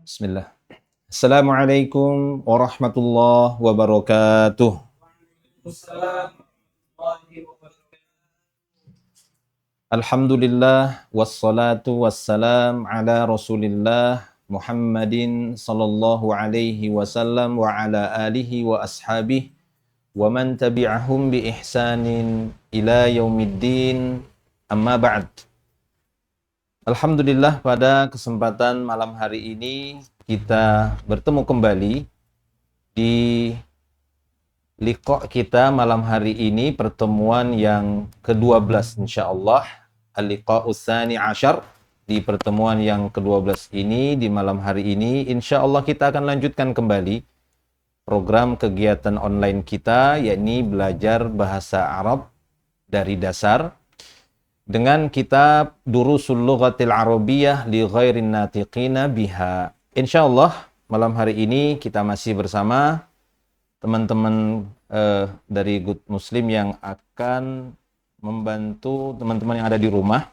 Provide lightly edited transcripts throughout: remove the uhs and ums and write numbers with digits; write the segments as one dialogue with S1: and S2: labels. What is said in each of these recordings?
S1: Bismillah. Assalamualaikum warahmatullahi wabarakatuh. Alhamdulillah wassalatu wassalam ala Rasulillah Muhammadin sallallahu alaihi wasallam wa ala alihi wa ashabihi wa man tabi'ahum bi ihsanin ila yaumiddin. Amma ba'd. Alhamdulillah, pada kesempatan malam hari ini kita bertemu kembali di liqa kita malam hari ini, pertemuan yang ke-12 insyaallah, al-liqa'us tsani asyar. Di pertemuan yang ke-12 ini, di malam hari ini insyaallah kita akan lanjutkan kembali program kegiatan online kita, yakni belajar bahasa Arab dari dasar dengan kitab Durusul Lughatil Arabiyyah li Ghairin Natiqina Biha. Insyaallah malam hari ini kita masih bersama teman-teman dari Good Muslim yang akan membantu teman-teman yang ada di rumah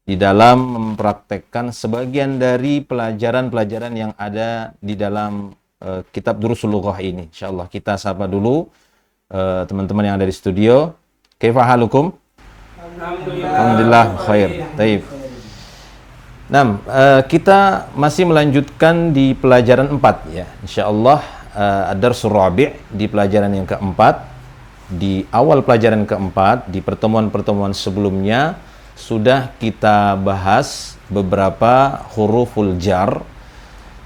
S1: di dalam mempraktekkan sebagian dari pelajaran-pelajaran yang ada di dalam kitab Durusul Lughah ini. Insyaallah kita sapa dulu teman-teman yang ada di studio. Kaifa halukum? Alhamdulillah khair. Taib. Nah, kita masih melanjutkan di pelajaran 4 ya. Insyaallah ad-darsul rabi' di pelajaran yang keempat. Di awal pelajaran keempat, di pertemuan-pertemuan sebelumnya sudah kita bahas beberapa huruful jar,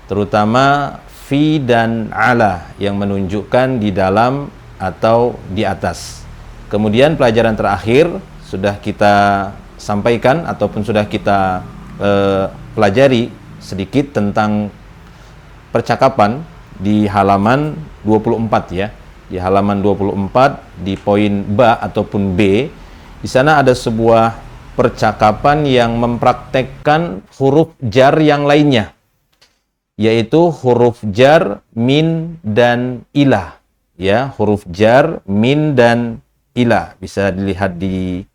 S1: terutama fi dan ala yang menunjukkan di dalam atau di atas. Kemudian pelajaran terakhir sudah kita sampaikan ataupun sudah kita pelajari sedikit tentang percakapan di halaman 24 ya. Di halaman 24 di poin ba ataupun B, di sana ada sebuah percakapan yang mempraktekkan huruf jar yang lainnya, yaitu huruf jar min dan ilah ya, huruf jar min dan ilah. Bisa dilihat di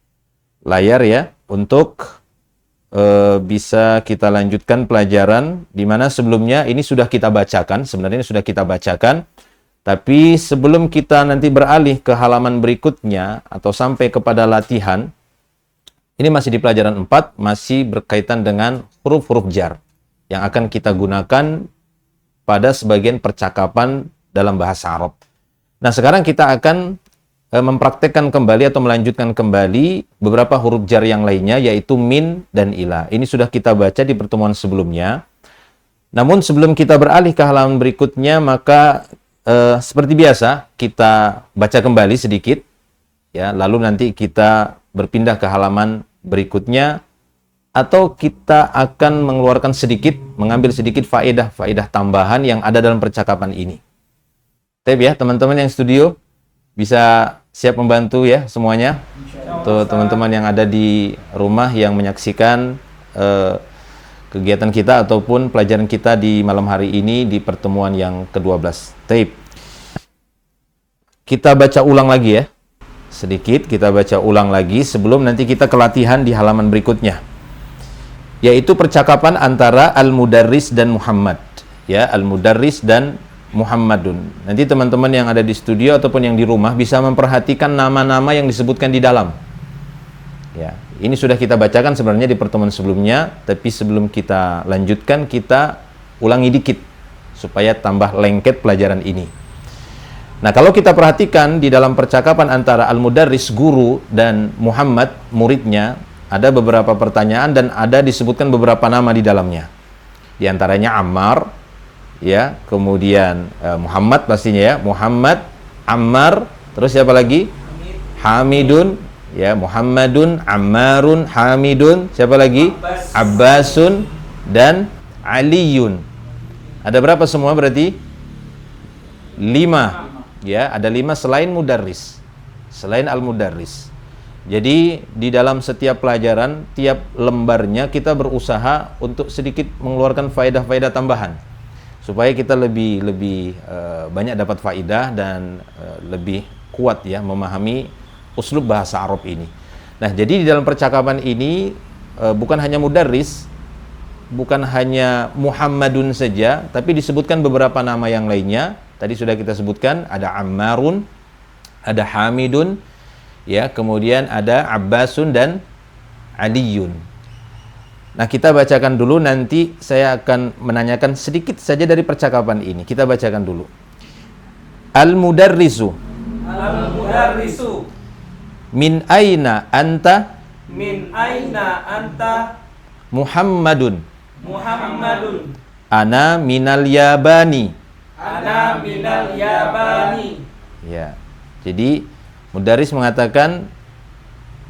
S1: layar ya, untuk bisa kita lanjutkan pelajaran, di mana sebelumnya ini sudah kita bacakan. Sebenarnya ini sudah kita bacakan, tapi sebelum kita nanti beralih ke halaman berikutnya atau sampai kepada latihan, ini masih di pelajaran 4, masih berkaitan dengan huruf-huruf jar yang akan kita gunakan pada sebagian percakapan dalam bahasa Arab. Nah, sekarang kita akan mempraktekkan kembali atau melanjutkan kembali beberapa huruf jar yang lainnya, yaitu min dan ila. Ini sudah kita baca di pertemuan sebelumnya. Namun sebelum kita beralih ke halaman berikutnya, maka seperti biasa kita baca kembali sedikit ya, lalu nanti kita berpindah ke halaman berikutnya, atau kita akan mengeluarkan sedikit, mengambil sedikit faedah tambahan yang ada dalam percakapan ini. Tapi ya, teman-teman yang studio bisa siap membantu ya semuanya. Untuk teman-teman yang ada di rumah yang menyaksikan kegiatan kita ataupun pelajaran kita di malam hari ini di pertemuan yang ke-12. Taib. Kita baca ulang lagi ya. Sedikit kita baca ulang lagi sebelum nanti kita ke latihan di halaman berikutnya. Yaitu percakapan antara Al-Mudarris dan Muhammad. Ya, Al-Mudarris dan Muhammadun. Nanti teman-teman yang ada di studio ataupun yang di rumah bisa memperhatikan nama-nama yang disebutkan di dalam. Ya, ini sudah kita bacakan sebenarnya di pertemuan sebelumnya, tapi sebelum kita lanjutkan kita ulangi dikit supaya tambah lengket pelajaran ini. Nah, kalau kita perhatikan di dalam percakapan antara Al-Mudarris guru dan Muhammad muridnya, ada beberapa pertanyaan dan ada disebutkan beberapa nama di dalamnya. Di antaranya Ammar ya, kemudian Muhammad pastinya ya, Muhammad, Ammar, terus siapa lagi? Hamidun ya, Muhammadun, Ammarun, Hamidun, siapa lagi? Abbasun dan Aliyun. Ada berapa semua berarti? 5 ya, ada 5 selain Mudarris, selain Al-Mudarris. Jadi di dalam setiap pelajaran, tiap lembarnya kita berusaha untuk sedikit mengeluarkan faedah-faedah tambahan supaya kita lebih banyak dapat faedah dan lebih kuat ya memahami uslub bahasa Arab ini. Nah, jadi di dalam percakapan ini bukan hanya Mudarris, bukan hanya Muhammadun saja, tapi disebutkan beberapa nama yang lainnya. Tadi sudah kita sebutkan, ada Ammarun, ada Hamidun, ya, kemudian ada Abbasun dan Aliyun. Nah, kita bacakan dulu, nanti saya akan menanyakan sedikit saja dari percakapan ini. Kita bacakan dulu. Al-mudarrisu.
S2: Al-mudarrisu.
S1: Min aina anta?
S2: Min aina anta?
S1: Muhammadun.
S2: Muhammadun.
S1: Ana minal Yabani.
S2: Ana minal Yabani.
S1: Ya. Jadi mudarris mengatakan,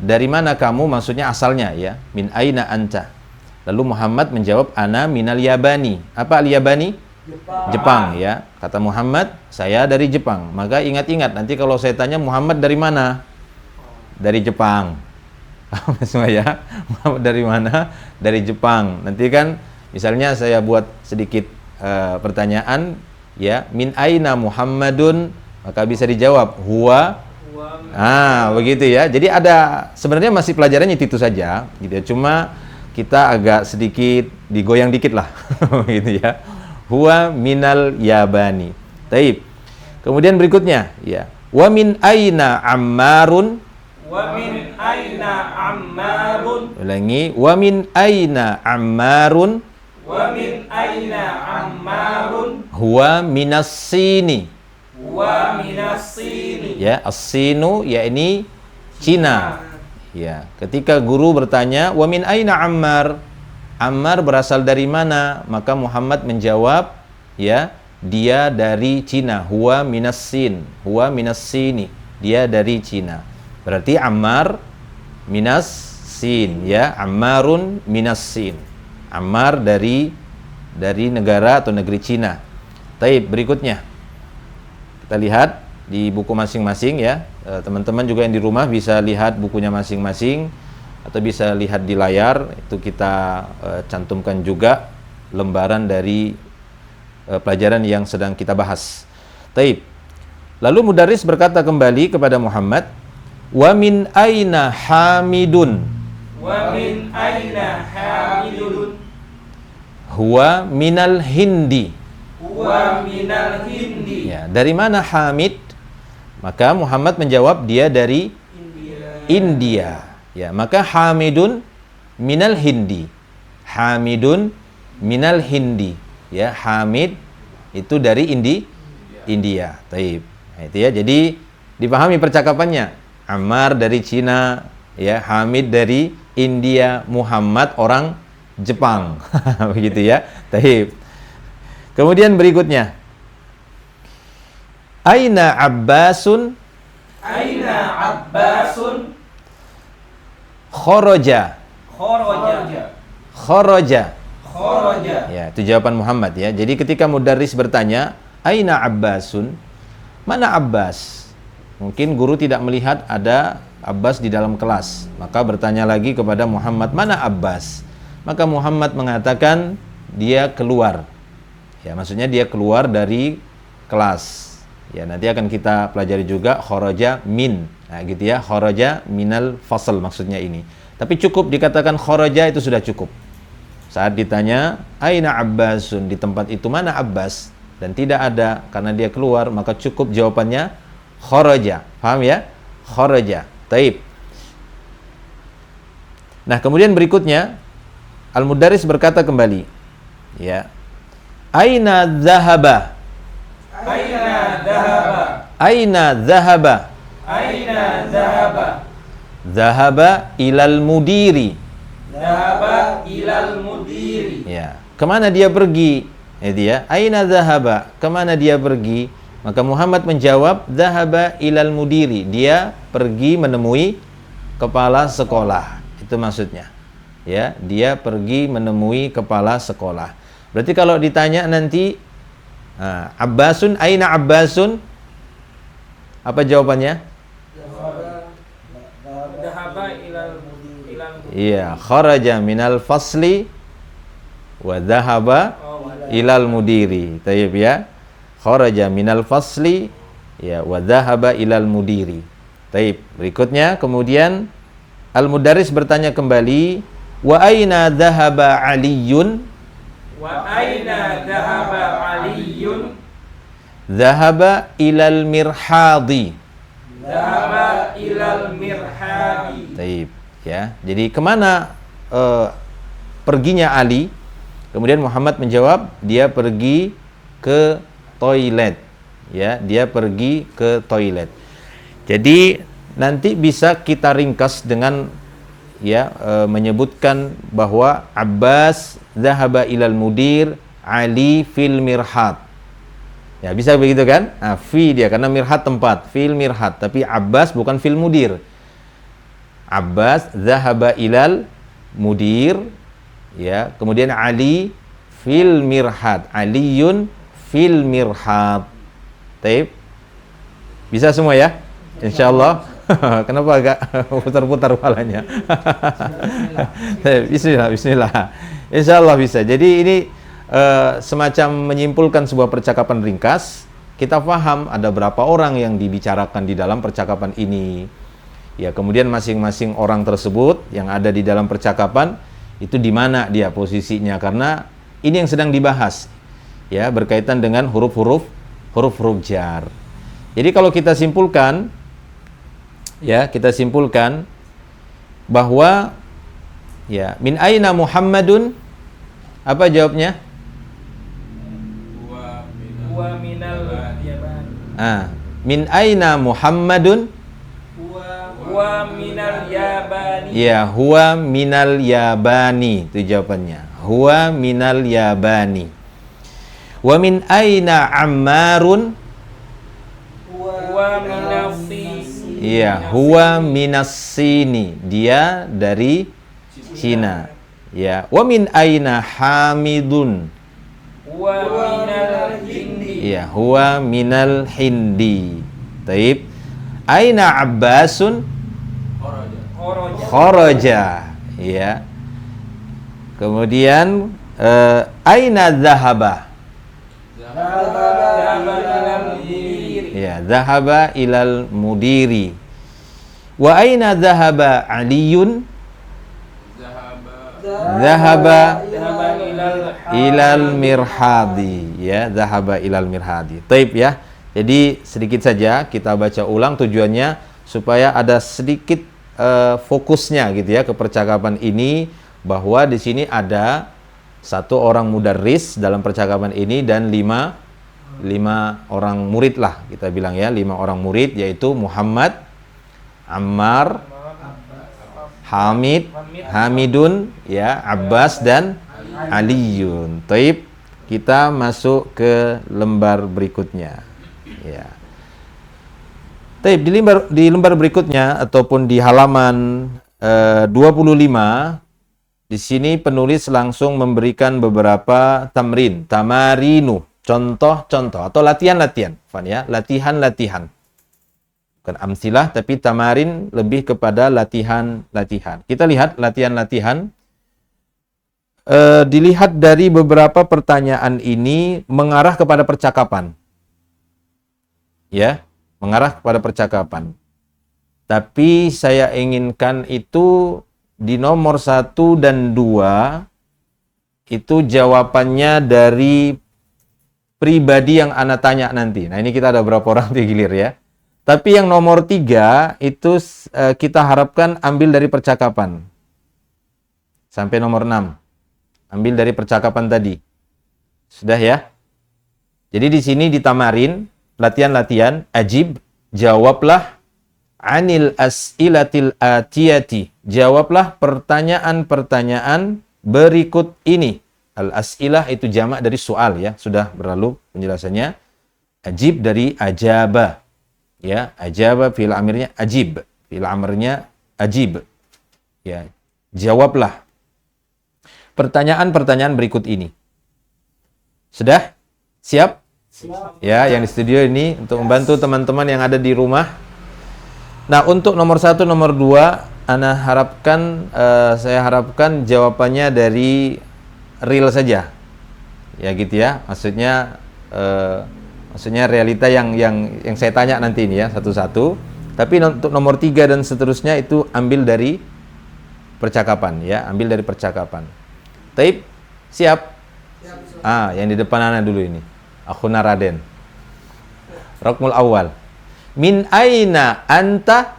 S1: dari mana kamu, maksudnya asalnya, ya. Min aina anta. Lalu Muhammad menjawab, ana minal Yabani. Apa al-Yabani? Jepang, ya. Kata Muhammad, saya dari Jepang. Maka ingat-ingat, nanti kalau saya tanya Muhammad dari mana? Dari Jepang. Semua ya. Muhammad dari mana? Dari Jepang. Nanti kan misalnya saya buat sedikit pertanyaan, ya, min aina Muhammadun, maka bisa dijawab huwa. Begitu ya. Jadi ada, sebenarnya masih pelajarannya itu saja, gitu ya. Cuma kita agak sedikit digoyang dikit lah, gitu ya. Huwa minal Yabani. Taib. Kemudian berikutnya, ya. Wa min aina Ammarun.
S2: Wa min aina Ammarun.
S1: Ulangi. Wa min aina Ammarun.
S2: Wa min aina Ammarun.
S1: Huwa minas Sini.
S2: Huwa minas Sini.
S1: Ya, as-Sinu yakni Cina. Ya, ketika guru bertanya, "Wa min aina Ammar?" Ammar berasal dari mana? Maka Muhammad menjawab, ya, dia dari Cina. Huwa minas Sin. Huwa minas Sini. Dia dari Cina. Berarti Ammar minas Sin, ya. Ammarun minas Sin. Ammar dari negara atau negeri Cina. Taib, berikutnya. Kita lihat di buku masing-masing, ya. Teman-teman juga yang di rumah bisa lihat bukunya masing-masing atau bisa lihat di layar. Itu kita cantumkan juga lembaran dari pelajaran yang sedang kita bahas. Taib. Lalu mudarris berkata kembali kepada Muhammad, "Wa min aina Hamidun?"
S2: Wa min aina Hamidun.
S1: Huwa minal Hindi.
S2: Huwa minal Hindi.
S1: Ya, dari mana Hamid? Maka Muhammad menjawab, dia dari India. Ya, maka Hamidun minal Hindi. Hamidun minal Hindi. Ya, Hamid itu dari India. Taib. Nah, itu ya. Jadi dipahami percakapannya. Ammar dari Cina, ya, Hamid dari India, Muhammad orang Jepang. Begitu ya. Taib. Kemudian berikutnya. Aina Abbasun?
S2: Aina Abbasun?
S1: Kharaja.
S2: Kharaja.
S1: Kharaja.
S2: Kharaja.
S1: Ya, itu jawaban Muhammad, ya. Jadi ketika mudarris bertanya, aina Abbasun? Mana Abbas? Mungkin guru tidak melihat ada Abbas di dalam kelas. Maka bertanya lagi kepada Muhammad, mana Abbas? Maka Muhammad mengatakan dia keluar. Ya, maksudnya dia keluar dari kelas. Ya, nanti akan kita pelajari juga kharaja min. Nah, gitu ya, kharaja minal fasl maksudnya ini. Tapi cukup dikatakan kharaja itu sudah cukup. Saat ditanya, aina Abbasun? Di tempat itu mana Abbas? Dan tidak ada karena dia keluar, maka cukup jawabannya kharaja. Paham ya? Kharaja. Taib. Nah, kemudian berikutnya Al-Mudarris berkata kembali, ya. Aina dhahaba?
S2: Aina dhahaba?
S1: Aina dhahaba?
S2: Aina dhahaba?
S1: Dhahaba ilal mudiri.
S2: Dhahaba ilal mudiri.
S1: Ya. Kemana dia pergi? Dia. Aina dhahaba? Kemana dia pergi? Maka Muhammad menjawab, dhahaba ilal mudiri. Dia pergi menemui kepala sekolah. Itu maksudnya. Ya, dia pergi menemui kepala sekolah. Berarti kalau ditanya nanti, Abbasun, aina Abbasun? Apa jawabannya?
S2: Dhahaba ilal
S1: Iya, kharaja minal fasli wa dhahaba ilal mudiri. Tayyib ya. Kharaja minal fasli ya wa dhahaba ilal mudiri. Tayyib. Berikutnya kemudian Al-Mudarris bertanya kembali, Wa aina dhahaba Aliyun?
S2: Wa aina dhahaba Aliyun?
S1: Dhahaba ilal mirhadi.
S2: Dhahaba ilal mirhadi.
S1: Taib, ya. Jadi kemana perginya Ali? Kemudian Muhammad menjawab, dia pergi ke toilet. Ya, dia pergi ke toilet. Jadi nanti bisa kita ringkas dengan menyebutkan bahwa Abbas dhahaba ilal mudir, Ali fil mirhad. Ya, bisa begitu kan? Nah, fi dia karena mirhad tempat, fil mirhad, tapi Abbas bukan fil mudir. Abbas dhahaba ilal mudir, ya. Kemudian Ali fil mirhad, Aliyun fil mirhad. Taib. Bisa semua ya? Insyaallah. Kenapa agak putar-putar kepalanya? Bismillah, bismillah. Insyaallah bisa. Jadi ini semacam menyimpulkan sebuah percakapan ringkas. Kita paham ada berapa orang yang dibicarakan di dalam percakapan ini. Ya, kemudian masing-masing orang tersebut yang ada di dalam percakapan itu di mana dia posisinya, karena ini yang sedang dibahas. Ya, berkaitan dengan huruf-huruf jar. Jadi kalau kita simpulkan, bahwa min aina Muhammadun, apa jawabnya?
S2: Huwa minal yabani.
S1: Min aina Muhammadun?
S2: Huwa minal yabani.
S1: Ya, huwa minal yabani, itu jawabannya. Huwa minal yabani. Wa min aina Ammarun?
S2: Huwa minas sini.
S1: Ya, huwa minas sini, dia dari Cina. Ya, wa min aina Hamidun?
S2: Huwa minal hindi.
S1: Ya, huwa minal hindi. Taib. Aina Abbasun? Kharaja. Ya. Kemudian aina dhahaba? Ya, dhahaba ilal mudiri. Wa aina dhahaba Aliyun? Dhahaba ilal mirhadi. Ya, dhahaba ilal mirhadi. Taib ya. Jadi sedikit saja kita baca ulang, tujuannya supaya ada sedikit fokusnya gitu ya ke percakapan ini, bahwa di sini ada satu orang mudarris dalam percakapan ini dan lima orang murid lah kita bilang ya, 5 orang murid, yaitu Muhammad, Ammar, Hamidun, ya, Abbas dan Aliyun. Taib, kita masuk ke lembar berikutnya. Ya. Taib, di lembar berikutnya ataupun di halaman 25, di sini penulis langsung memberikan beberapa tamarinu, contoh-contoh atau latihan-latihan, ya, latihan-latihan. Bukan amsilah, tapi tamarin lebih kepada latihan-latihan. Kita lihat latihan-latihan. Dilihat dari beberapa pertanyaan ini mengarah kepada percakapan. Ya, mengarah kepada percakapan. Tapi saya inginkan itu di nomor 1 dan 2 itu jawabannya dari pribadi yang ana tanya nanti. Nah, ini kita ada berapa orang digilir ya. Tapi yang nomor 3 itu kita harapkan ambil dari percakapan. Sampai nomor 6. Ambil dari percakapan tadi. Sudah ya? Jadi di sini ditamarin latihan-latihan, ajib, jawablah anil as'ilatil atiyati. Jawablah pertanyaan-pertanyaan berikut ini. Al-as'ilah itu jamak dari soal ya, sudah berlalu penjelasannya. Ajib dari ajaba. Ya, ajaba fi'il amirnya ajib, fi'il amirnya ajib. Ya, jawablah pertanyaan-pertanyaan berikut ini. Sudah? Siap? Ya, yang di studio ini untuk membantu teman-teman yang ada di rumah. Nah, untuk nomor 1, nomor 2, saya harapkan jawabannya dari real saja. Ya gitu ya. Maksudnya realita yang saya tanya nanti ini ya, satu-satu. Tapi untuk nomor 3 dan seterusnya itu ambil dari percakapan ya, ambil dari percakapan. Taib, siap? Yang di depan anak dulu ini. Akhuna Raden. Rokmul awal. Min aina anta?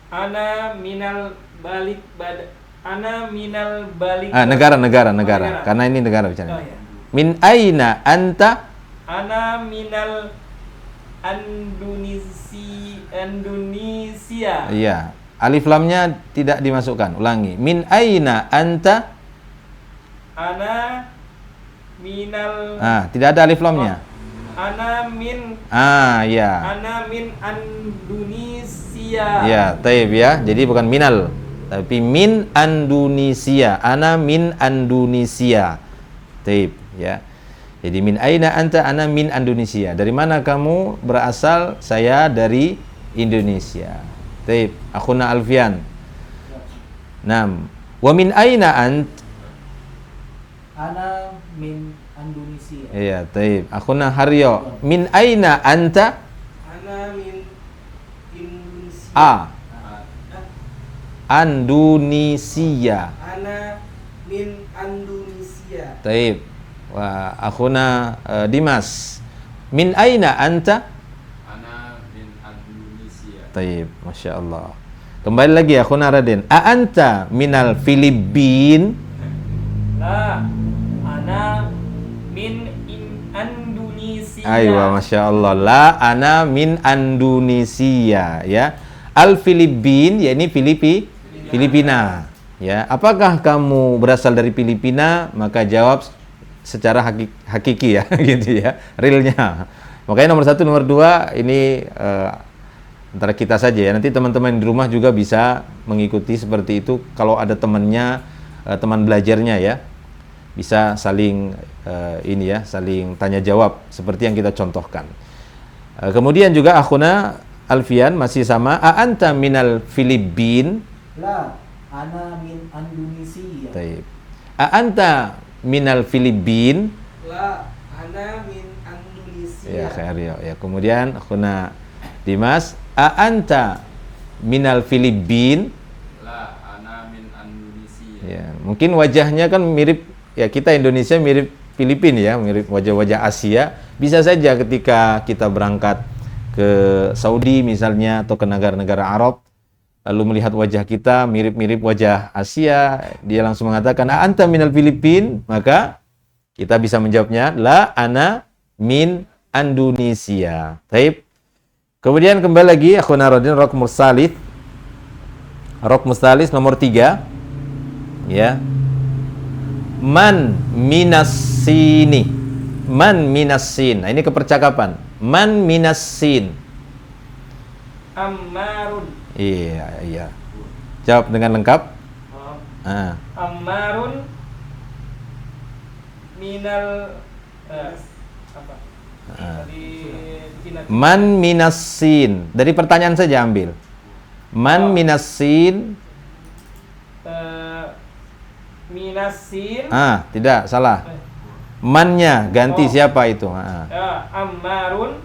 S2: Ana minal balik
S1: Negara. Karena ini negara bicara.
S2: Oh, ya.
S1: Min aina anta?
S2: Ana minal Indonesia.
S1: Iya. Alif lamnya tidak dimasukkan. Ulangi. Min aina anta?
S2: Ana minal.
S1: Tidak ada alif lamnya.
S2: Ana min.
S1: Ya.
S2: Ana min Indonesia.
S1: Ya, taib ya. Jadi bukan minal, tapi min Indonesia. Ana min Indonesia. Taib ya. Jadi min aina anta? Ana min Indonesia. Dari mana kamu berasal? Saya dari Indonesia. Taib. Akhuna Alfian. Nam. Wa min aina ant?
S3: Ana min Indonesia.
S1: Iya, taib. Akhuna Haryo. Min aina anta?
S2: Ana min Indonesia.
S1: Indonesia.
S2: Ana min Indonesia.
S1: Taib. Wa akhuna Dimas. Min aina anta?
S4: Ana min Indonesia.
S1: Taib. Masya Allah. Kembali lagi akhuna Raden. A anta minal Filipin?
S2: La. Ana min Indonesia.
S1: Aywa, Masya Allah. La ana min Indonesia. Ya. Al Filipin, yakni Filipina. Ya. Apakah kamu berasal dari Filipina? Maka jawab secara hakiki ya, gitu ya, realnya. Makanya nomor 1, nomor 2 ini antara kita saja ya. Nanti teman-teman di rumah juga bisa mengikuti seperti itu. Kalau ada temannya, teman belajarnya ya, bisa saling saling tanya jawab seperti yang kita contohkan. Kemudian juga akhuna Alfian masih sama. A anta minal Filipin?
S3: La, ana min Indonesia.
S1: Taib. A anta minal Filipin?
S2: La. Ana min Indonesia.
S1: Ya, khair ya. Kemudian akhuna Dimas, a anta minal Filipin?
S4: La, ana min Indonesia.
S1: Ya, mungkin wajahnya kan mirip ya, kita Indonesia mirip Filipina ya, mirip wajah-wajah Asia. Bisa saja ketika kita berangkat ke Saudi misalnya atau ke negara-negara Arab, lalu melihat wajah kita mirip-mirip wajah Asia, dia langsung mengatakan a anta minal Filipin, maka kita bisa menjawabnya la ana min Indonesia. Taib. Kemudian kembali lagi akhuna Radin Rok Mustalis nomor 3 ya. Man minasini. Man minasin. Nah, ini kepercakapan. Man minasin.
S2: Ammarun.
S1: Iya. Jawab dengan lengkap.
S2: Ammarun minal apa?
S1: Man minasin. Dari pertanyaan saja ambil. Man minasin.
S2: Minasin.
S1: Tidak, salah. Mannya ganti siapa itu?
S2: Ammarun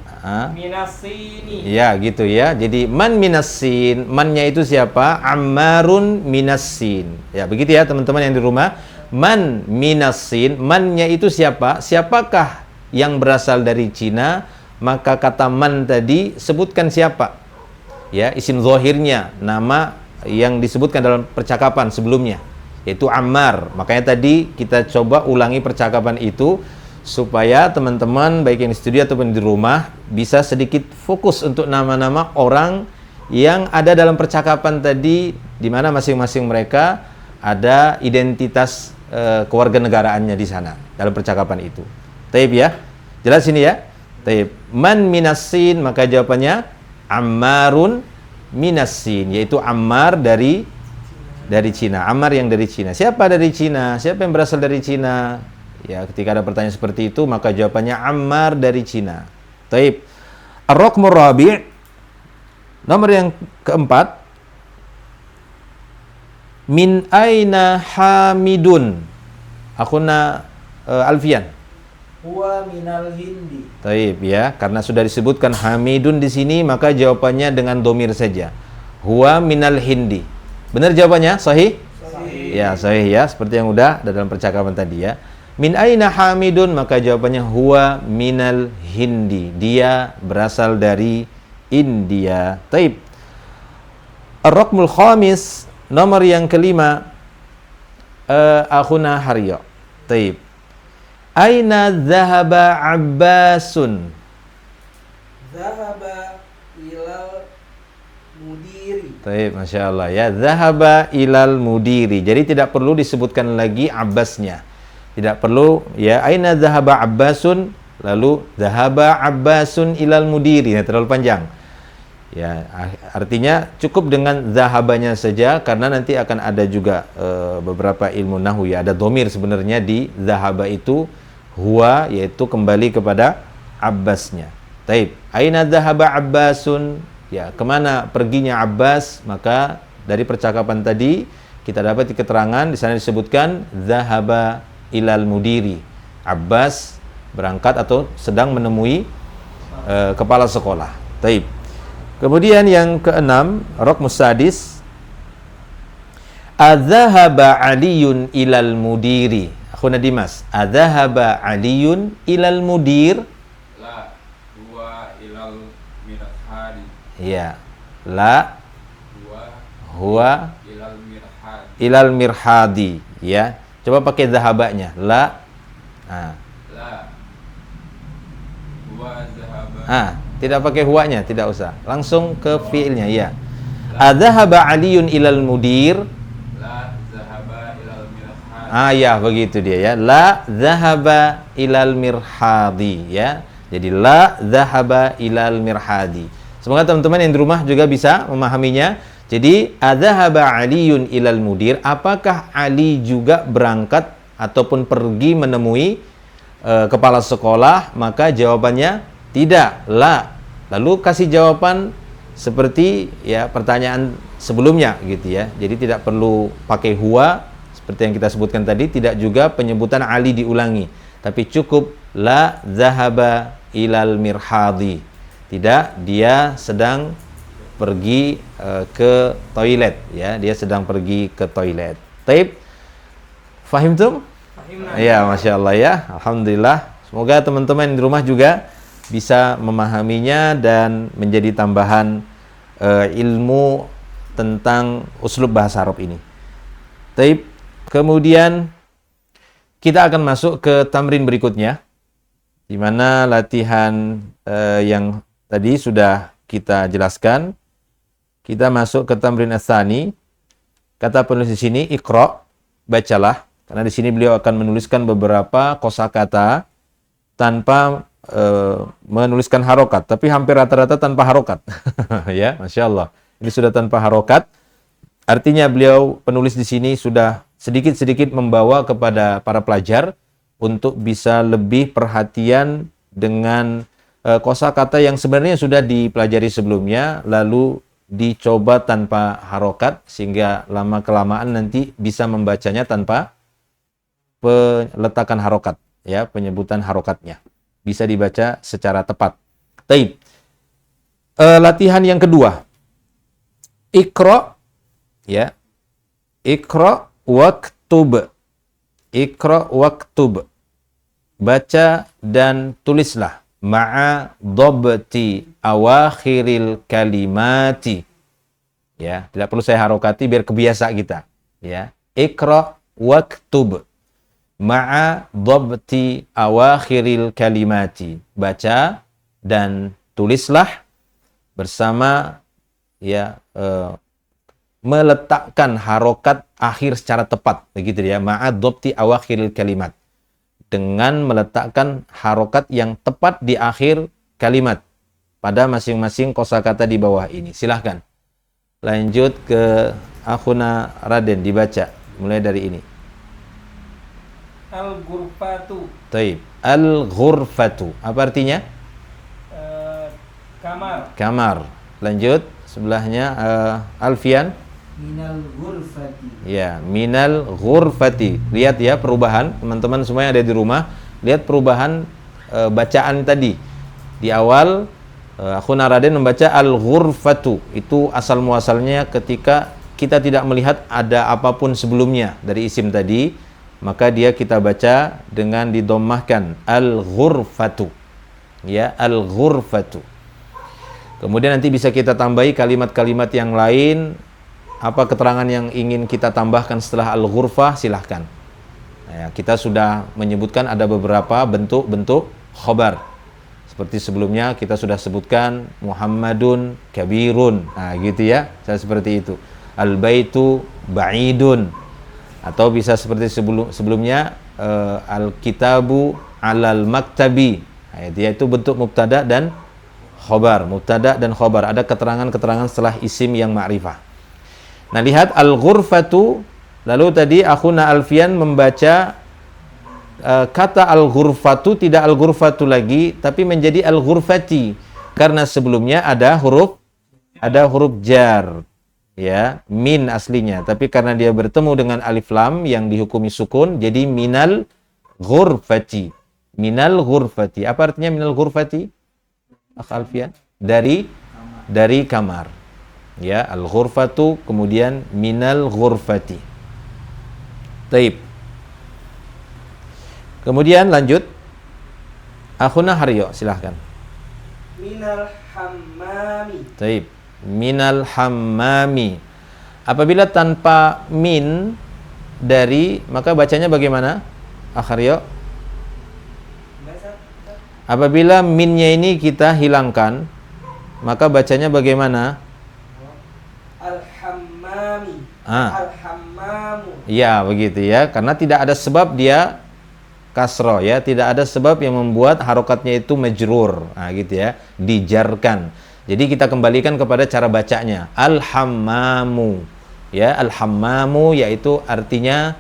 S2: minasini.
S1: Ya, gitu ya. Jadi man minasin, mannya itu siapa? Ammarun minasin. Ya, begitu ya teman-teman yang di rumah. Man minasin, mannya itu siapa? Siapakah yang berasal dari Cina? Maka kata man tadi sebutkan siapa? Ya, isim zahirnya, nama yang disebutkan dalam percakapan sebelumnya, yaitu Ammar. Makanya tadi kita coba ulangi percakapan itu supaya teman-teman baik yang di studio ataupun di rumah bisa sedikit fokus untuk nama-nama orang yang ada dalam percakapan tadi, di mana masing-masing mereka ada identitas kewarganegaraannya di sana dalam percakapan itu. Taib ya? Jelas ini ya? Taib. Man minasin, maka jawabannya Ammarun minasin, yaitu Ammar dari Cina. Ammar yang dari Cina. Siapa dari Cina? Siapa yang berasal dari Cina? Ya, ketika ada pertanyaan seperti itu, maka jawabannya Ammar dari Cina. Taib. Ar-Raqmur Rabi', nomor yang keempat. Min aina Hamidun? Akhuna Alfian.
S3: Huwa minal Hindi.
S1: Taib ya, karena sudah disebutkan Hamidun di sini, maka jawabannya dengan domir saja. Huwa minal Hindi. Benar jawabannya? Sahih? Ya, sahih ya, seperti yang udah ada dalam percakapan tadi ya. Min aina Hamidun, maka jawabannya huwa minal Hindi. Dia berasal dari India. Taib. Ar-raqmul khamis, nomor yang kelima, akhuna Haryo. Taib. Aina dhahaba Abbasun?
S3: Zahaba ilal mudiri.
S1: Taib, Masya Allah ya. Dhahaba ilal mudiri. Jadi tidak perlu disebutkan lagi Abbasnya. Tidak perlu ya. Aina dhahaba Abbasun, lalu dhahaba Abbasun ilal mudiri. Terlalu panjang. Ya, artinya cukup dengan dhahabanya saja, karena nanti akan ada juga beberapa ilmu nahwu ya. Ada dhamir sebenarnya di dhahaba itu, huwa, yaitu kembali kepada Abbasnya. Taib. Aina dhahaba Abbasun? Ya, kemana perginya Abbas? Maka dari percakapan tadi kita dapat keterangan di sana disebutkan dhahaba ilal mudiri. Abbas berangkat atau sedang menemui kepala sekolah. Taib. Kemudian yang keenam, raqmus sadis, adzahaba Aliyun ilal mudiri. Akhuna Dimas, adzahaba Aliyun ilal mudir?
S4: La huwa ilal mirhadi.
S1: Ya. La huwa
S4: Ilal mirhadi.
S1: ilal mirhadi, ya. Coba pakai zahabanya. La. Nah.
S4: La huwa zahaba.
S1: Tidak pakai huwanya, tidak usah. Langsung ke fiilnya, ya. Adzahaba Aliyun ilal mudir?
S4: La zahaba ilal mirhadi.
S1: Ya, begitu dia ya. La zahaba ilal mirhadi, ya. Jadi la zahaba ilal mirhadi. Semoga teman-teman yang di rumah juga bisa memahaminya. Jadi adzahaba Aliyun ilal mudir, apakah Ali juga berangkat ataupun pergi menemui kepala sekolah? Maka jawabannya tidak, la. Lalu kasih jawaban seperti ya pertanyaan sebelumnya gitu ya. Jadi tidak perlu pakai huwa seperti yang kita sebutkan tadi, tidak juga penyebutan Ali diulangi, tapi cukup la zahaba ilal mirhadi. Tidak, dia sedang pergi ke toilet ya, dia sedang pergi ke toilet. Taib. Fahimtum?
S2: Fahimna.
S1: Ya, Masya Allah ya. Alhamdulillah. Semoga teman-teman di rumah juga bisa memahaminya dan menjadi tambahan ilmu tentang uslub bahasa Arab ini. Taib. Kemudian kita akan masuk ke tamrin berikutnya, di mana latihan yang tadi sudah kita jelaskan. Kita masuk ke tamrin ats-tsani. Kata penulis di sini, iqra, bacalah. Karena di sini beliau akan menuliskan beberapa kosakata tanpa menuliskan harokat, tapi hampir rata-rata tanpa harokat. Ya, Masya Allah. Ini sudah tanpa harokat. Artinya beliau penulis di sini sudah sedikit-sedikit membawa kepada para pelajar untuk bisa lebih perhatian dengan kosakata yang sebenarnya sudah dipelajari sebelumnya, lalu dicoba tanpa harokat, sehingga lama-kelamaan nanti bisa membacanya tanpa peletakan harokat, ya, penyebutan harokatnya. Bisa dibaca secara tepat. Taib. Latihan yang kedua. Iqra, ya. Iqra waktub. Iqra waktub. Baca dan tulislah. Ma'a dhabti awakhiril kalimati. Ya, tidak perlu saya harokati biar kebiasa kita, ya. Iqra waktub. Ma'a dhabti awakhiril kalimati. Baca dan tulislah bersama ya meletakkan harokat akhir secara tepat, begitu ya. Ma'a dhabti awakhiril kalimat, dengan meletakkan harokat yang tepat di akhir kalimat pada masing-masing kosakata di bawah ini. Silahkan lanjut ke akhuna Raden, dibaca mulai dari ini.
S2: Al-ghurfatu.
S1: Taib. Al-ghurfatu. Apa artinya?
S2: Kamar.
S1: Kamar. Lanjut. Sebelahnya Alfian.
S3: Minal ghurfati.
S1: Ya, minal ghurfati. Lihat ya perubahan. Teman-teman semua yang ada di rumah, lihat perubahan bacaan tadi. Di awal Akhuna Raden membaca al-ghurfatu. Itu asal muasalnya ketika kita tidak melihat ada apapun sebelumnya dari isim tadi, maka dia kita baca dengan didommahkan al-ghurfatu. Ya, al-ghurfatu. Kemudian nanti bisa kita tambahi kalimat-kalimat yang lain. Apa keterangan yang ingin kita tambahkan setelah al-ghurfah, silahkan. Nah, kita sudah menyebutkan ada beberapa bentuk-bentuk khobar. Seperti sebelumnya kita sudah sebutkan Muhammadun kabirun. Nah, gitu ya. Seperti itu. Al-baitu ba'idun. Atau bisa seperti sebelumnya al-kitabu alal maktabi. Nah, itu bentuk mubtada dan khobar. Mubtada dan khobar. Ada keterangan-keterangan setelah isim yang ma'rifah. Nah, lihat al-ghurfatu. Lalu tadi akhuna Alfian membaca kata al-ghurfatu tidak al-ghurfatu lagi, tapi menjadi al-ghurfati. Karena sebelumnya ada huruf jar. Ya, min aslinya. Tapi karena dia bertemu dengan alif lam yang dihukumi sukun, jadi minal ghurfati. Minal ghurfati. Apa artinya minal ghurfati? Akh Alfian? Dari kamar. Ya, al-ghurfatu kemudian minal ghurfati. Taib. Kemudian lanjut. Akhuna Haryo, silahkan.
S3: Minal hammami.
S1: Taib. Minal hammami. Apabila tanpa min dari, maka bacanya bagaimana? Akharyo. Apabila minnya ini kita hilangkan, maka bacanya bagaimana?
S3: Al-hammami. Al-hammamu.
S1: Ya, begitu ya. Karena tidak ada sebab dia kasroh ya, tidak ada sebab yang membuat harokatnya itu majrur. Nah, gitu ya, dijarkan. Jadi kita kembalikan kepada cara bacanya. Al-hammamu. Ya, al-hammamu yaitu artinya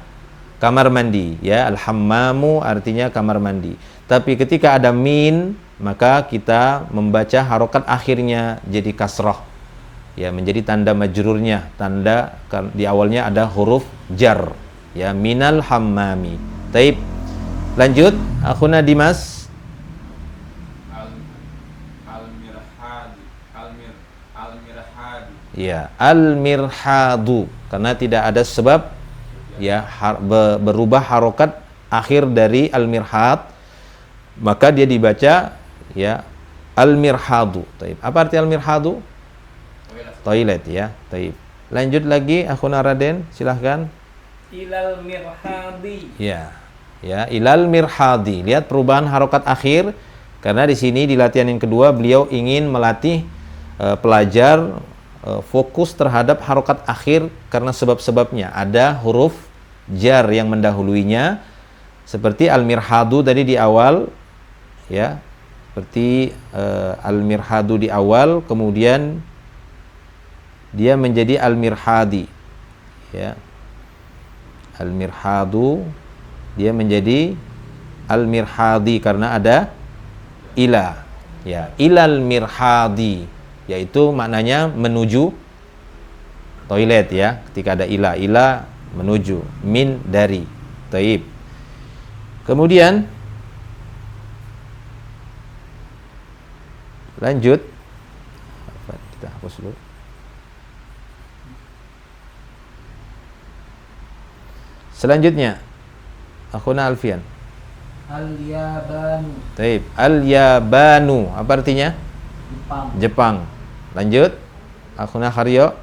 S1: kamar mandi, ya. Al-hammamu artinya kamar mandi. Tapi ketika ada min, maka kita membaca harokat akhirnya jadi kasroh. Ya, menjadi tanda majrurnya, tanda di awalnya ada huruf jar. Ya, minal hammami. Taib. Lanjut, akhuna Dimas.
S4: Al-mirhadi.
S1: Ya, al-mirhadu. Karena tidak ada sebab ya berubah harokat akhir dari al-mirhad, maka dia dibaca ya al-mirhadu. Taib. Apa arti al-mirhadu? Toilet ya. Taib. Lanjut lagi akhuna Raden, silahkan.
S2: Ilal mirhadi.
S1: Ya. Ya, ilal mirhadi. Lihat perubahan harokat akhir, karena di sini di latihan yang kedua beliau ingin melatih pelajar fokus terhadap harokat akhir karena sebab-sebabnya. Ada huruf jar yang mendahuluinya, seperti al-mirhadu tadi di awal, ya, seperti al-mirhadu di awal, kemudian dia menjadi al-mirhadi, ya, al-mirhadu dia menjadi al-mirhadi karena ada ila, ya, ilal mirhadi, yaitu maknanya menuju toilet, ya. Ketika ada ila menuju, min dari. Taib. Kemudian lanjut, kita hapus dulu. Selanjutnya akhuna Alfian.
S3: Al-yabanu.
S1: Taib. Al-yabanu. Apa artinya? Jepang. Lanjut. Akhuna Haryo.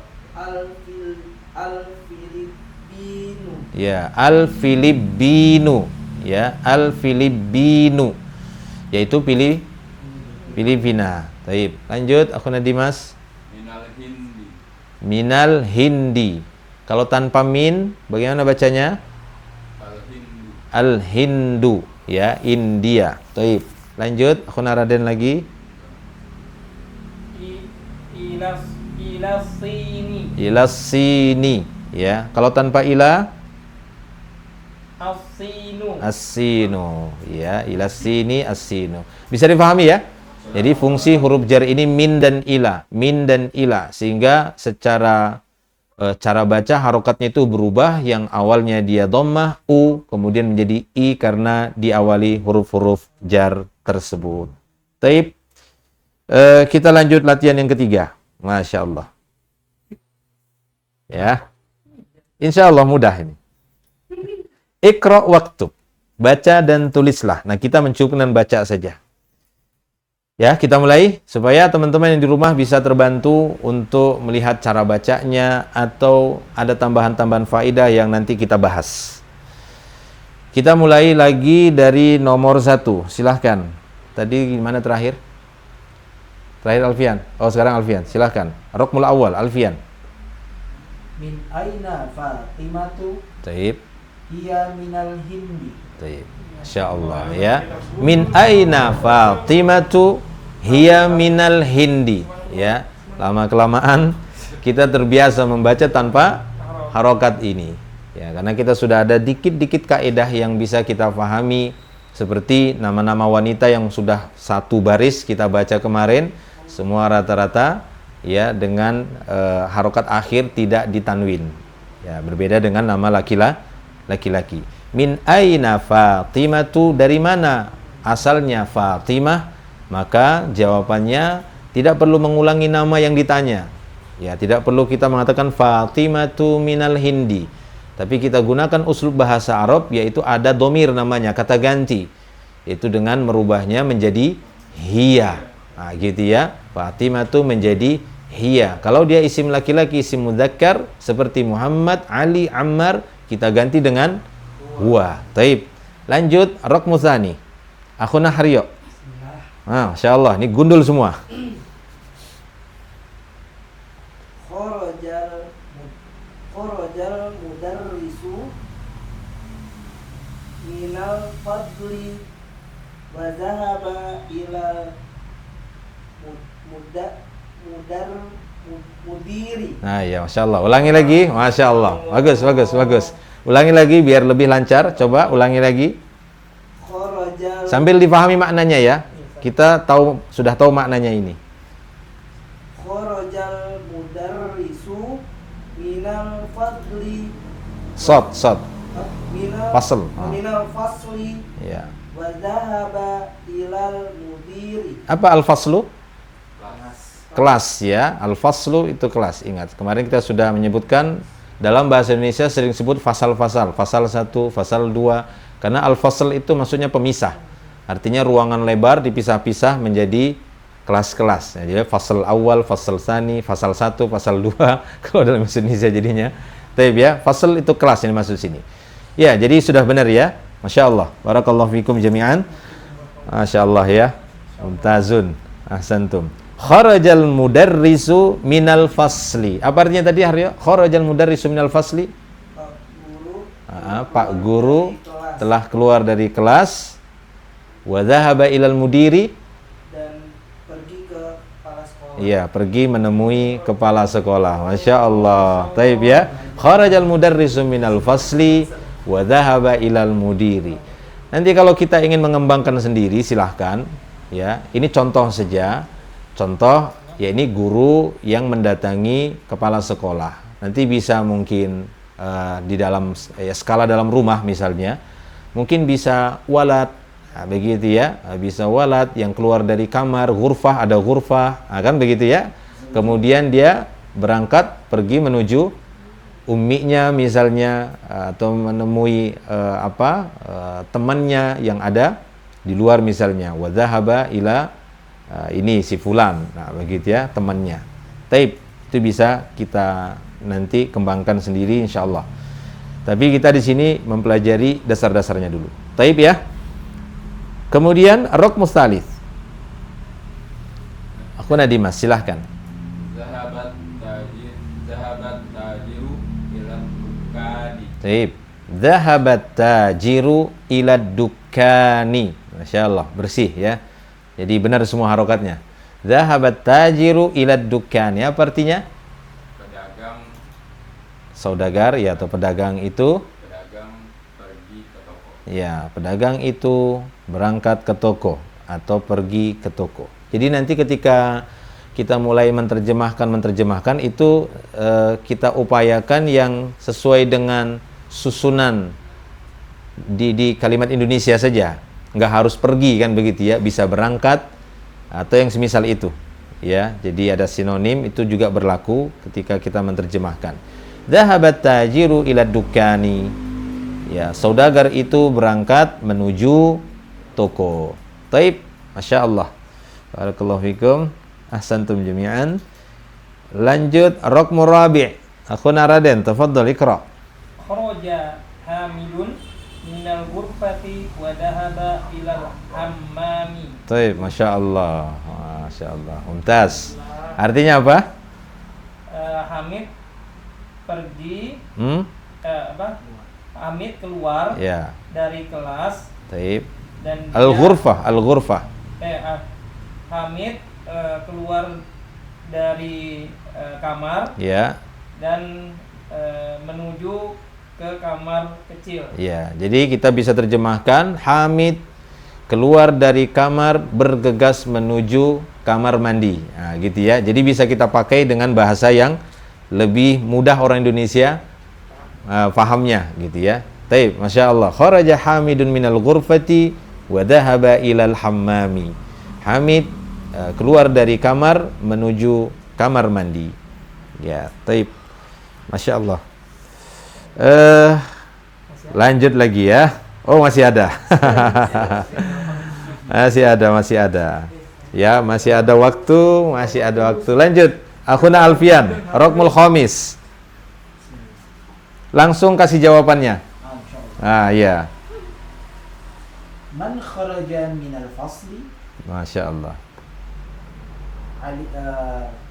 S3: Al-Filipinu.
S1: Ya, Al-Filipinu. Ya, Al-Filipinu. Yaitu Filipina. Taib. Lanjut akhuna Dimas.
S4: Minal hindi.
S1: Minal hindi. Kalau tanpa min, bagaimana bacanya? Al-Hindu, ya, India. Taib. Lanjut, akhuna Raden lagi.
S2: Ilasini.
S1: Ilasini, ya. Kalau tanpa ila?
S2: Asinu.
S1: Asinu, ya. Ilasini, asinu. Bisa dipahami ya? Jadi fungsi huruf jar ini min dan ila, sehingga secara cara baca harokatnya itu berubah, yang awalnya dia dhammah u kemudian menjadi i karena diawali huruf-huruf jar tersebut. Taib. Kita lanjut latihan yang ketiga. Masya Allah. Ya. Insya Allah mudah ini. Iqra waktub. Baca dan tulislah. Nah, kita mencukupkan baca saja. Ya, kita mulai supaya teman-teman yang di rumah bisa terbantu untuk melihat cara bacanya atau ada tambahan-tambahan faedah yang nanti kita bahas. Kita mulai lagi dari nomor 1. Silahkan. Tadi gimana terakhir? Terakhir Alfian. Oh, sekarang Alfian. Silahkan. Rukmul awal, Alfian.
S3: Min aina Fatimatu
S1: Taib.
S3: hiya minal hindi.
S1: Taib. Masya Allah ya. Min aina Fatimatu hiya minal hindi. Ya, lama-kelamaan kita terbiasa membaca tanpa harokat ini. Ya, karena kita sudah ada dikit-dikit kaedah yang bisa kita pahami, seperti nama-nama wanita yang sudah satu baris kita baca kemarin, semua rata-rata ya dengan harokat akhir tidak ditanwin. Ya, berbeda dengan nama laki-laki. Min aina Fatimatu, dari mana asalnya Fatimah? Maka jawabannya tidak perlu mengulangi nama yang ditanya. Ya, tidak perlu kita mengatakan Fatimatu minal hindi. Tapi kita gunakan uslub bahasa Arab, yaitu ada domir namanya, kata ganti. Itu dengan merubahnya menjadi hiya. Nah, gitu ya. Fatimatu menjadi hiya. Kalau dia isim laki-laki, isim mudzakkar seperti Muhammad, Ali, Ammar, kita ganti dengan huwa. Taib. Lanjut, raqmu tsani. Akhuna Haryo. Masya Allah, ini gundul semua.
S3: Kharajal mudarrisu minal fadli wa zahaba ila mudiri.
S1: Nah ya, Masya Allah. Ulangi lagi. Masya Allah. Bagus. Ulangi lagi biar lebih lancar. Coba ulangi lagi. Sambil dipahami maknanya ya. Kita sudah tahu maknanya ini.
S3: Kharajal mudarrisu minal fadli.
S1: Sot.
S3: Minal fasli.
S1: Ya.
S3: Wa dhahaba ilal mudiri.
S1: Apa al-faslu? Kelas ya. Al-faslu itu kelas. Ingat, kemarin kita sudah menyebutkan dalam bahasa Indonesia sering sebut fasal-fasal. Fasal 1, fasal 2. Karena al-fasl itu maksudnya pemisah. Artinya ruangan lebar dipisah-pisah menjadi kelas-kelas. Ya, jadi fasal awal, fasal tsani, fasal 1, fasal 2 kalau dalam bahasa Indonesia jadinya. Taib ya, fasal itu kelas yang masuk sini. Ya, jadi sudah benar ya. Masya Allah. Barakallahu fikum jami'an. Masya Allah ya. Mumtazun. Ahsantum. Kharajal mudarrisu minal fasli. Apa artinya tadi Haryo? Kharajal mudarrisu minal fasli. Pak guru telah keluar dari kelas. Wa dhahaba ilal mudiri,
S3: dan pergi ke kepala sekolah.
S1: iya, pergi menemui kepala sekolah. Masya Allah. Taib ya. Kharajal mudarrisu minal fasli wa dhahaba ilal mudiri. Nanti kalau kita ingin mengembangkan sendiri silahkan ya. Ini contoh saja. Contoh ya, ini guru yang mendatangi kepala sekolah. Nanti bisa mungkin di dalam skala dalam rumah misalnya. Mungkin bisa walad. Nah, begitu ya, bisa walad yang keluar dari kamar, ghurfah, ada ghurfah, nah, kan begitu ya. Kemudian dia berangkat pergi menuju umminya misalnya, atau menemui temannya yang ada di luar misalnya. Wa dhahaba ila ini si fulan, nah begitu ya, temannya. Taib, itu bisa kita nanti kembangkan sendiri insyaallah. Tapi kita di sini mempelajari dasar-dasarnya dulu. Taib ya. Kemudian rukmus tsalits. Aku Nadimas, silahkan.
S4: Zahabat tajiru ila dukani.
S1: Taib. Zahabat tajiru ila dukani. Masya Allah, bersih ya. Jadi benar semua harokatnya. Zahabat tajiru ila dukani. Apa artinya?
S4: Pedagang.
S1: Saudagar ya, atau pedagang itu.
S4: Pedagang pergi ke toko.
S1: Ya, pedagang itu berangkat ke toko atau pergi ke toko. Jadi nanti ketika kita mulai menerjemahkan itu kita upayakan yang sesuai dengan susunan di kalimat Indonesia saja. Nggak harus pergi kan begitu ya, bisa berangkat atau yang semisal itu. Ya, jadi ada sinonim itu juga berlaku ketika kita menerjemahkan. Dhahabat tajiru ila dukani. Ya, saudagar itu berangkat menuju toko. Taib, Masya Allah. Barakallahu fikum. Ahsantum jami'an. Lanjut, raqmu rabi'. Akhuna Raden, tafaddal ikra.
S2: Kharaja Hamidun minal ghurfati wa dhahaba ilal hammami.
S1: Taib, Masya Allah. Masya Allah. Mumtaz. Artinya apa?
S2: Hamid pergi
S1: Hmm?
S2: Hamid keluar
S1: Ya.
S2: dari kelas
S1: Taib.
S2: dan
S1: Al-ghurfah, al-ghurfah.
S2: Hamid keluar dari kamar
S1: Ya.
S2: dan menuju ke kamar kecil.
S1: Ya, jadi kita bisa terjemahkan Hamid keluar dari kamar bergegas menuju kamar mandi. Nah, gitu ya. Jadi bisa kita pakai dengan bahasa yang lebih mudah orang Indonesia fahamnya, gitu ya. Taib, Masya Allah. Kharaja Hamidun minal ghurfati wa dhahaba ilal hammami. Hamid keluar dari kamar menuju kamar mandi. Ya, taib. Masya Allah. Lanjut lagi ya. Oh, masih ada. masih ada. Ya, masih ada waktu. Lanjut. Akhuna Alfian, Raqmul Khamis. Langsung kasih jawabannya. Ya.
S3: Man kharaja minal fasli
S1: Masya Allah.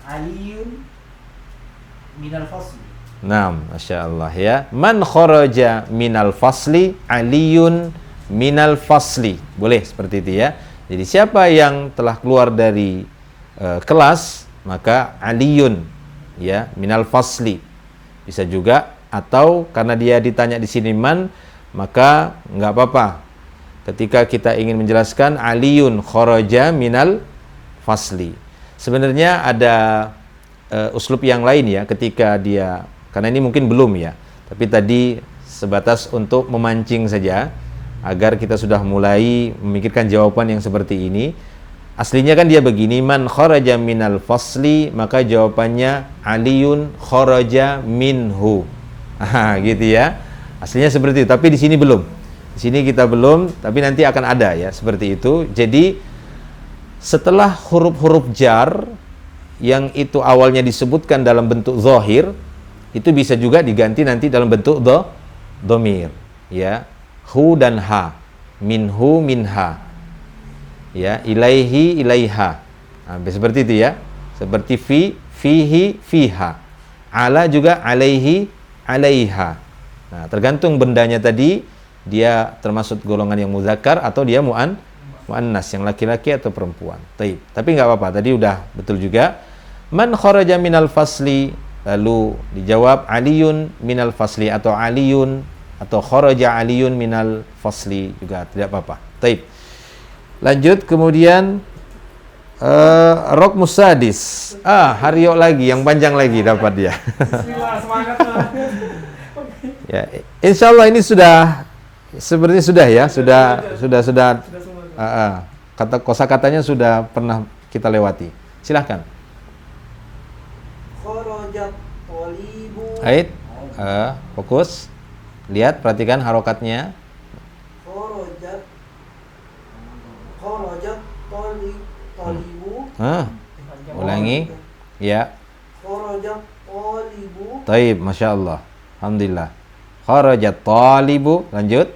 S3: Aliyun minal fasli.
S1: Naam, Masya Allah ya. Man kharaja minal fasli aliyun minal fasli. Boleh seperti itu ya. Jadi siapa yang telah keluar dari kelas, maka aliyun ya minal fasli. Bisa juga, atau karena dia ditanya di sini man, maka nggak apa-apa. Ketika kita ingin menjelaskan aliyun kharaja minal fasli. Sebenarnya ada uslub yang lain ya, ketika dia, karena ini mungkin belum ya, tapi tadi sebatas untuk memancing saja agar kita sudah mulai memikirkan jawaban yang seperti ini. Aslinya kan dia begini, man kharaja minal fasli, maka jawabannya aliyun kharaja minhu. Gitu ya. Aslinya seperti itu, tapi di sini belum. Di sini kita belum, tapi nanti akan ada ya seperti itu. Jadi setelah huruf-huruf jar yang itu awalnya disebutkan dalam bentuk zahir, itu bisa juga diganti nanti dalam bentuk dhamir ya. Hu dan ha, minhu minha. Ya, ilaihi ilaiha. Seperti itu ya. Seperti fihi fiha. Ala juga alaihi alaiha. Nah, tergantung bendanya tadi, dia termasuk golongan yang muzakkar atau dia muannas, yang laki-laki atau perempuan. Taib. Tapi nggak apa-apa, tadi udah betul juga. Man kharaja minal fasli, lalu dijawab aliyun minal fasli atau aliyun atau kharaja aliyun minal fasli juga tidak apa-apa. Taib. Lanjut kemudian Raqmus Sadis. Haryo lagi, yang panjang lagi dapat dia.
S2: Bismillah, semangat.
S1: Ya, insya Allah ini sudah seperti sudah ya, sudah. Kata kosakatanya sudah pernah kita lewati. Silahkan.
S3: Kharajat talibu.
S1: Ait, fokus, lihat, perhatikan harokatnya.
S3: Kharajat talibu.
S1: Ulangi, ya.
S3: Kharajat talibu
S1: Taib, Masya Allah. Alhamdulillah. Kharajat talibu, lanjut.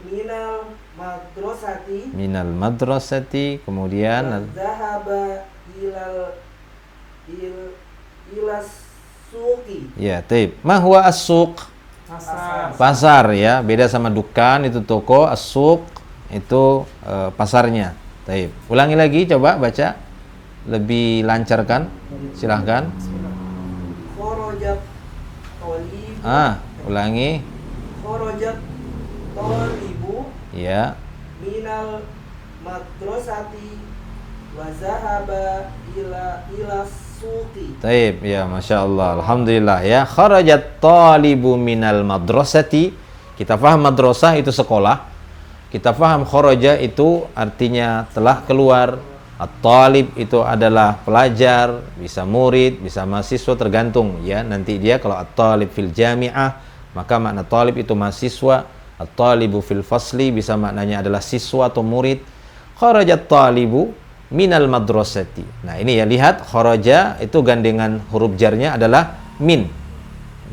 S1: Minal madrasati, kemudian
S3: Dhahaba ilas suqi.
S1: ya, taib. Ma huwa as-suq? Pasar ya, beda sama dukan itu toko, as-suq itu pasarnya. Taib. Ulangi lagi, coba baca lebih lancarkan. Silahkan.
S3: Kharajat talibu.
S1: Ulangi.
S3: Kharajat talibu
S1: Ya.
S3: minal madrasati wa zahaba ila suqi.
S1: Taib, ya, Masya Allah. Alhamdulillah ya. Kharajat talibu minal madrasati. Kita paham madrasah itu sekolah. Kita paham kharaja itu artinya telah keluar At-talib itu adalah pelajar, bisa murid, bisa mahasiswa, tergantung ya. Nanti dia kalau at-talib fil jami'ah, maka makna talib itu mahasiswa. At-talibu fil fasli bisa maknanya adalah siswa atau murid. Kharajat talibu minal madrasati. Nah, ini ya, lihat kharaja itu gandengan huruf jarnya adalah min.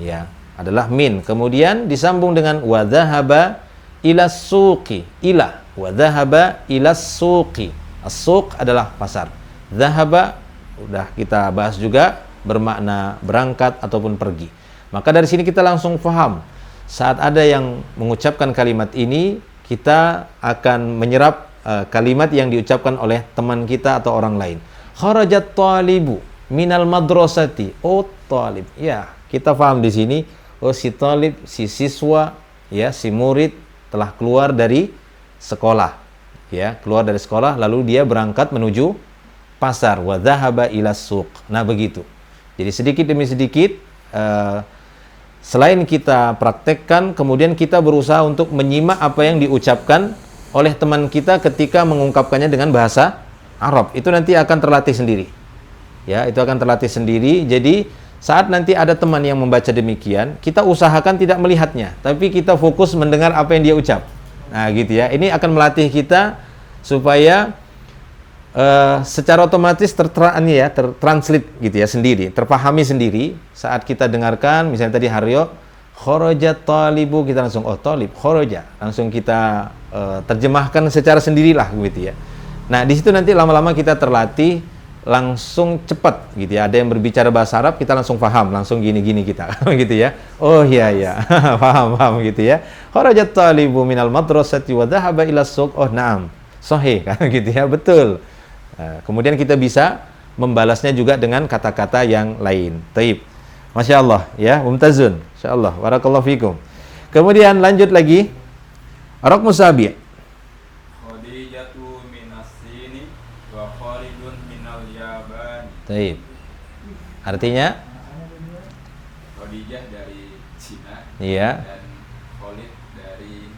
S1: Ya, adalah min. Kemudian disambung dengan wa dhahaba ila suqi. Ila wa dhahaba ila suqi. As-suq adalah pasar. Dhahaba udah kita bahas juga, bermakna berangkat ataupun pergi. Maka dari sini kita langsung paham. Saat ada yang mengucapkan kalimat ini, kita akan menyerap kalimat yang diucapkan oleh teman kita atau orang lain. Kharajat talibu minal madrasati. Oh, talib. Ya, kita paham di sini. Oh, si talib, si siswa, ya, si murid telah keluar dari sekolah. Ya, keluar dari sekolah lalu dia berangkat menuju pasar. Wa dhahaba ila suq. Nah, begitu. Jadi sedikit demi sedikit selain kita praktekkan, kemudian kita berusaha untuk menyimak apa yang diucapkan oleh teman kita ketika mengungkapkannya dengan bahasa Arab. Itu nanti akan terlatih sendiri. Ya, itu akan terlatih sendiri. Jadi, saat nanti ada teman yang membaca demikian, kita usahakan tidak melihatnya, tapi kita fokus mendengar apa yang dia ucap. Nah, gitu ya. Ini akan melatih kita supaya secara otomatis tertranslate gitu ya sendiri, terpahami sendiri saat kita dengarkan. Misalnya tadi Haryo kharajat talibu, kita langsung oh talib kharaja, langsung kita terjemahkan secara sendirilah gitu ya. Nah, di situ nanti lama-lama kita terlatih langsung cepat gitu ya. Ada yang berbicara bahasa Arab, kita langsung paham, langsung gini-gini kita gitu ya. Oh iya ya. paham gitu ya. Kharajat talibu minal madrasati wa dhahaba ila suq. Oh na'am. Sahih kan gitu ya, betul. Kemudian kita bisa membalasnya juga dengan kata-kata yang lain. Taib. Masya Allah ya, mumtazun. Masya Allah. Barakallahu fikum. Kemudian lanjut lagi. Raqmu sabi'.
S4: Khadijatu minasini wa Khalidun minal Yaban.
S1: Taib. Artinya?
S4: Khadijah dari Cina.
S1: Iya.
S4: Dan Khalid dari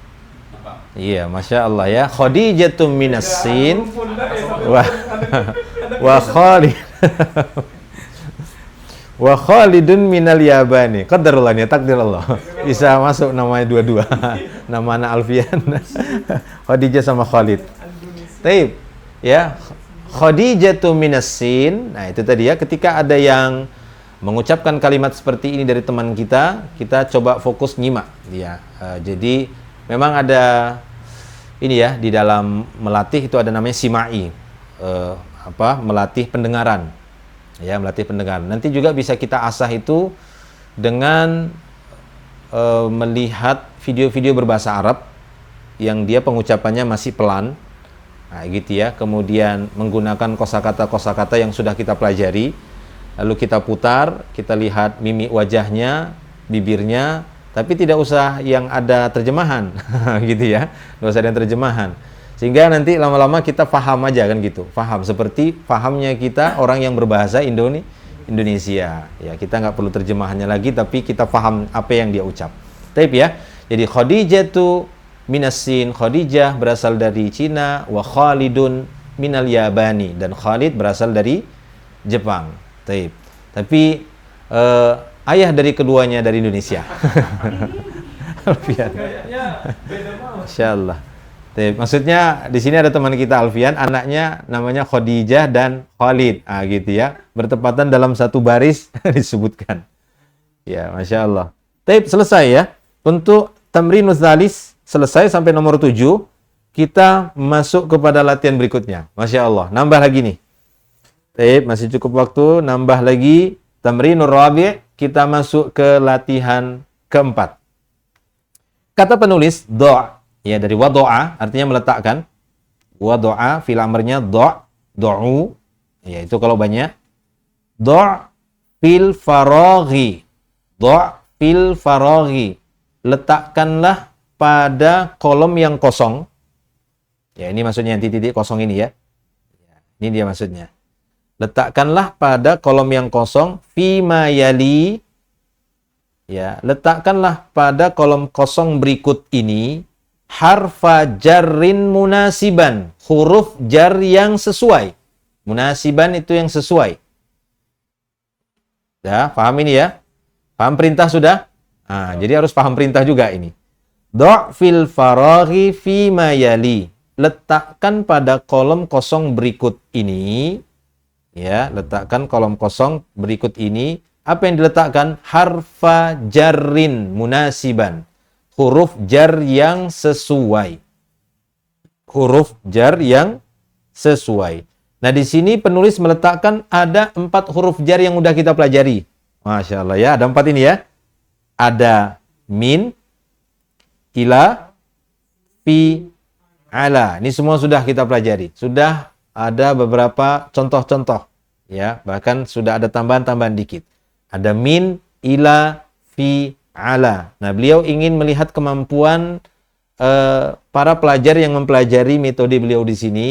S4: Jepang.
S1: Iya, Masya Allah ya. Khadijatu minasin wa Khalid wa Khalidun minal Yabani. Qadarullah ya, takdir Allah. Bisa masuk namanya dua-dua. Nama anak Alfian. Khadijah sama Khalid. Taib. Ya. Khadijatu minasin. Nah, itu tadi ya, ketika ada yang mengucapkan kalimat seperti ini dari teman kita, kita coba fokus nyimak ya. Jadi memang ada ini ya, di dalam melatih itu ada namanya simai. Melatih pendengaran. Ya, melatih pendengaran. Nanti juga bisa kita asah itu dengan melihat video-video berbahasa Arab yang dia pengucapannya masih pelan. Nah, gitu ya. Kemudian menggunakan kosakata-kosakata yang sudah kita pelajari. Lalu kita putar, kita lihat mimik wajahnya, bibirnya, tapi tidak usah yang ada terjemahan. Gitu ya. Tidak usah ada yang terjemahan. Sehingga nanti lama-lama kita paham aja kan gitu. Paham seperti pahamnya kita orang yang berbahasa Indonesia. Ya, kita nggak perlu terjemahannya lagi, tapi kita paham apa yang dia ucap. Taib ya. Jadi Khadijatu minasin, Khadijah berasal dari Cina, wa Khalidun minal Yabani, dan Khalid berasal dari Jepang. Taib. Tapi ayah dari keduanya dari Indonesia. Alfian. Masya Allah. Maksudnya di sini ada teman kita Alfian, anaknya namanya Khadijah dan Khalid, gitu ya, bertepatan dalam satu baris disebutkan. Ya, Masya Allah. Taib, selesai ya. Untuk tamrinus tsalis selesai sampai nomor 7, kita masuk kepada latihan berikutnya. Masya Allah, nambah lagi nih. Taib, masih cukup waktu, nambah lagi tamrinur rabi', kita masuk ke latihan keempat. Kata penulis do'. Ya, dari wado'a, artinya meletakkan. Wado'a, fil amrnya do'u. Ya, itu kalau banyak. Do' fil faraghi. Do' fil faraghi. Letakkanlah pada kolom yang kosong. Ya, ini maksudnya titik-titik kosong ini ya. Ini dia maksudnya. Letakkanlah pada kolom yang kosong. Fima yali. Ya, letakkanlah pada kolom kosong berikut ini. Harfa jarrin munasiban, huruf jar yang sesuai. Munasiban itu yang sesuai. Ya, paham ini ya? Paham perintah sudah? Nah, jadi harus paham perintah juga ini. Do' fil faraghi fima yali. Letakkan pada kolom kosong berikut ini. Ya, letakkan kolom kosong berikut ini. Apa yang diletakkan? Harfa jarrin munasiban. Huruf jar yang sesuai. Huruf jar yang sesuai. Nah, di sini penulis meletakkan ada 4 huruf jar yang udah kita pelajari. Masya Allah ya, ada 4 ini ya. Ada min, ila, fi, ala. Ini semua sudah kita pelajari. Sudah ada beberapa contoh-contoh. Ya, bahkan sudah ada tambahan-tambahan dikit. Ada min, ila, fi, ala. Nah, beliau ingin melihat kemampuan para pelajar yang mempelajari metode beliau di sini.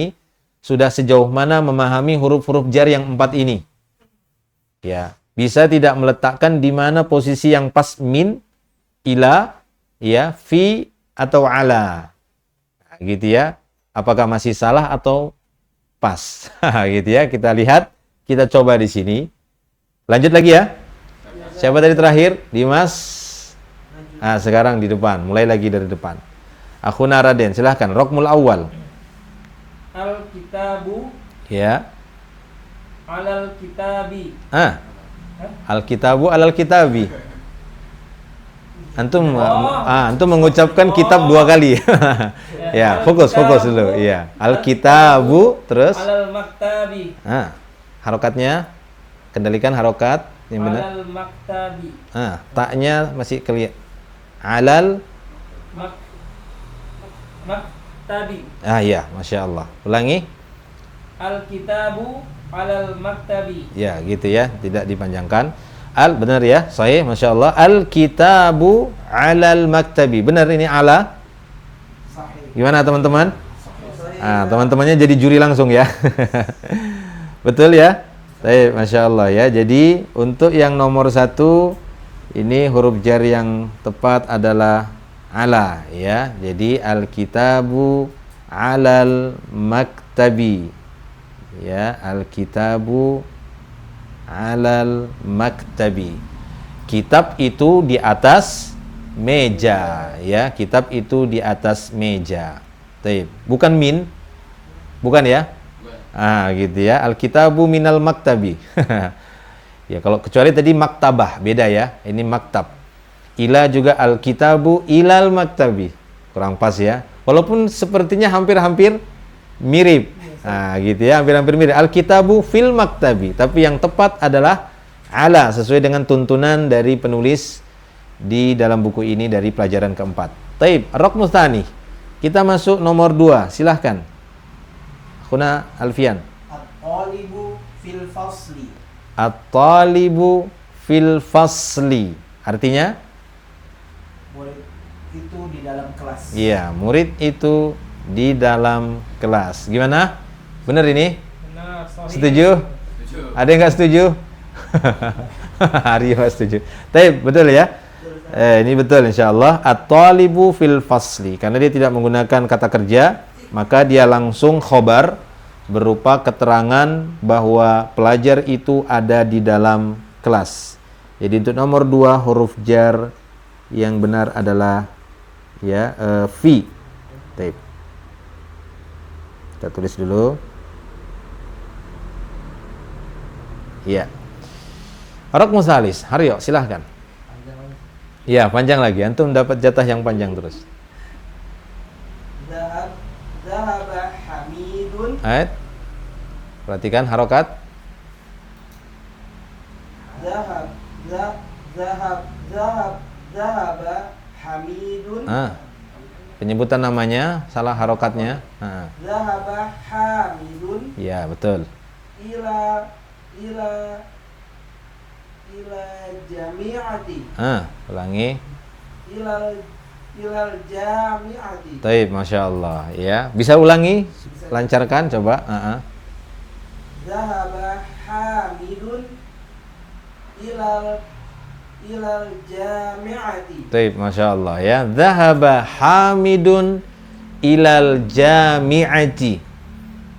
S1: Sudah sejauh mana memahami huruf-huruf jar yang 4 ini. Ya, bisa tidak meletakkan di mana posisi yang pas min, ila, ya, fi atau ala. Nah, gitu ya. Apakah masih salah atau pas? Gitu ya. Kita lihat, kita coba di sini. Lanjut lagi ya. Siapa tadi terakhir? Dimas. Nah, sekarang di depan. Mulai lagi dari depan. Akhuna Raden, silahkan. Rokmul awal.
S2: Al-kitabu
S1: Ya.
S2: alal kitabi.
S1: Al-kitabu alal kitabi. Antum mengucapkan kitab 2 kali. Ya, fokus dulu. Iya. Al-kitabu terus
S2: Alal maktabi.
S1: harokatnya kendalikan harokat yang benar.
S2: Alal maktabi.
S1: Taknya masih kelihatan. Alal
S2: Maktabi.
S1: iya, Masya Allah. Ulangi.
S2: Al-kitabu alal maktabi.
S1: Ya, gitu ya, tidak dipanjangkan. Benar ya, sahih, Masya Allah. Al-kitabu alal maktabi. Benar ini ala.
S3: Sahih.
S1: Gimana teman-teman?
S3: Sahih.
S1: Teman-temannya jadi juri langsung ya. Betul ya? Baik, Masya Allah ya. Jadi untuk yang nomor 1 ini huruf jar yang tepat adalah ala ya. Jadi al-kitabu alal maktabi. Ya, al-kitabu alal maktabi. Kitab itu di atas meja ya. Kitab itu di atas meja. Baik. Bukan min. Bukan ya? Gitu ya. Al-kitabu minal maktabi. Ya, kalau kecuali tadi maktabah, beda ya. Ini maktab. Ila juga al-kitabu ilal maktabi. Kurang pas ya. Walaupun sepertinya hampir-hampir mirip. Gitu ya, hampir-hampir mirip. Al-kitabu fil maktabi. Tapi yang tepat adalah ala, sesuai dengan tuntunan dari penulis di dalam buku ini dari pelajaran keempat. Taib, Rokmus Tsani. Kita masuk nomor 2. Silahkan. Khuna Alfian.
S3: At-talibu fil fasli.
S1: At-talibu fil fasli. Artinya?
S3: Murid itu di dalam kelas.
S1: Iya, murid itu di dalam kelas. Gimana? Benar ini?
S2: Benar, sahih.
S1: Setuju? Ada yang nggak setuju? Aryo setuju. Tapi betul ya? Ini betul insyaallah. At-talibu fil fasli. Karena dia tidak menggunakan kata kerja, maka dia langsung khobar berupa keterangan bahwa pelajar itu ada di dalam kelas. Jadi untuk nomor 2 huruf jar yang benar adalah ya fi. Baik. Kita tulis dulu. Iya. Rokmus Salis, Haryo, silahkan. Iya, panjang lagi. Antum dapat jatah yang panjang terus.
S3: Zahaba Hamidun.
S1: Perhatikan harokat.
S3: Zahaba Hamidun.
S1: Penyebutan namanya, salah harokatnya.
S3: Zahaba Hamidun.
S1: Iya, betul.
S3: Ila jami'ati.
S1: Ulangi.
S3: Ilal jami'ati.
S1: Taib, Masya Allah. Ya, bisa ulangi? Lancarkan, coba.
S3: Zahaba Hamidun ilal jami'ati.
S1: Taib, Masya Allah. Ya, Zahaba Hamidun ilal jami'ati.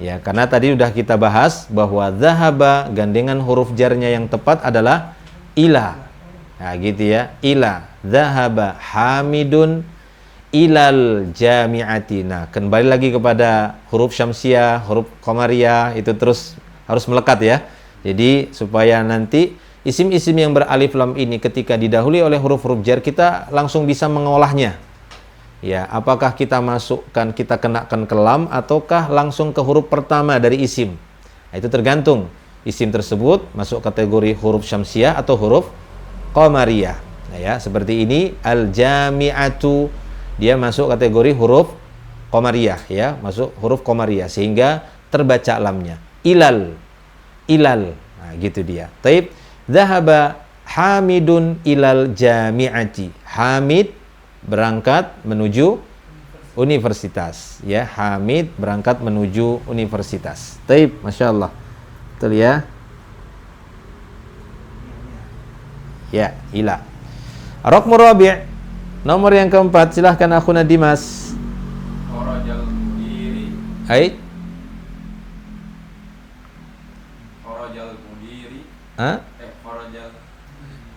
S1: Ya, karena tadi udah kita bahas bahwa zahaba gandengan huruf jarnya yang tepat adalah ila. Nah, gitu ya. Ila. Zahaba Hamidun ilal jami'ati. Nah, kembali lagi kepada huruf syamsiah, huruf qamariyah, itu terus harus melekat ya. Jadi supaya nanti isim-isim yang beralif lam ini ketika didahului oleh huruf-huruf jar kita langsung bisa mengolahnya. Ya, apakah kita masukkan, kita kenakan ke lam ataukah langsung ke huruf pertama dari isim? Nah, itu tergantung isim tersebut masuk kategori huruf syamsiah atau huruf qamariyah. Nah, ya, seperti ini al-jami'atu dia masuk kategori huruf qamariyah ya, masuk huruf qamariyah sehingga terbaca lamnya. Ilal. Nah, gitu dia. Taib, zahaba Hamidun ilal jami'ati. Hamid berangkat menuju universitas ya, Hamid berangkat menuju universitas. Taib, Masya Allah. Betul ya. Ya, ila. Raqmu rabi', nomor yang keempat, silahkan akhuna Dimas.
S4: Kharajal mudiri.
S1: Hai.
S4: Kharajal mudiri.
S1: Hah?
S4: Kharajal.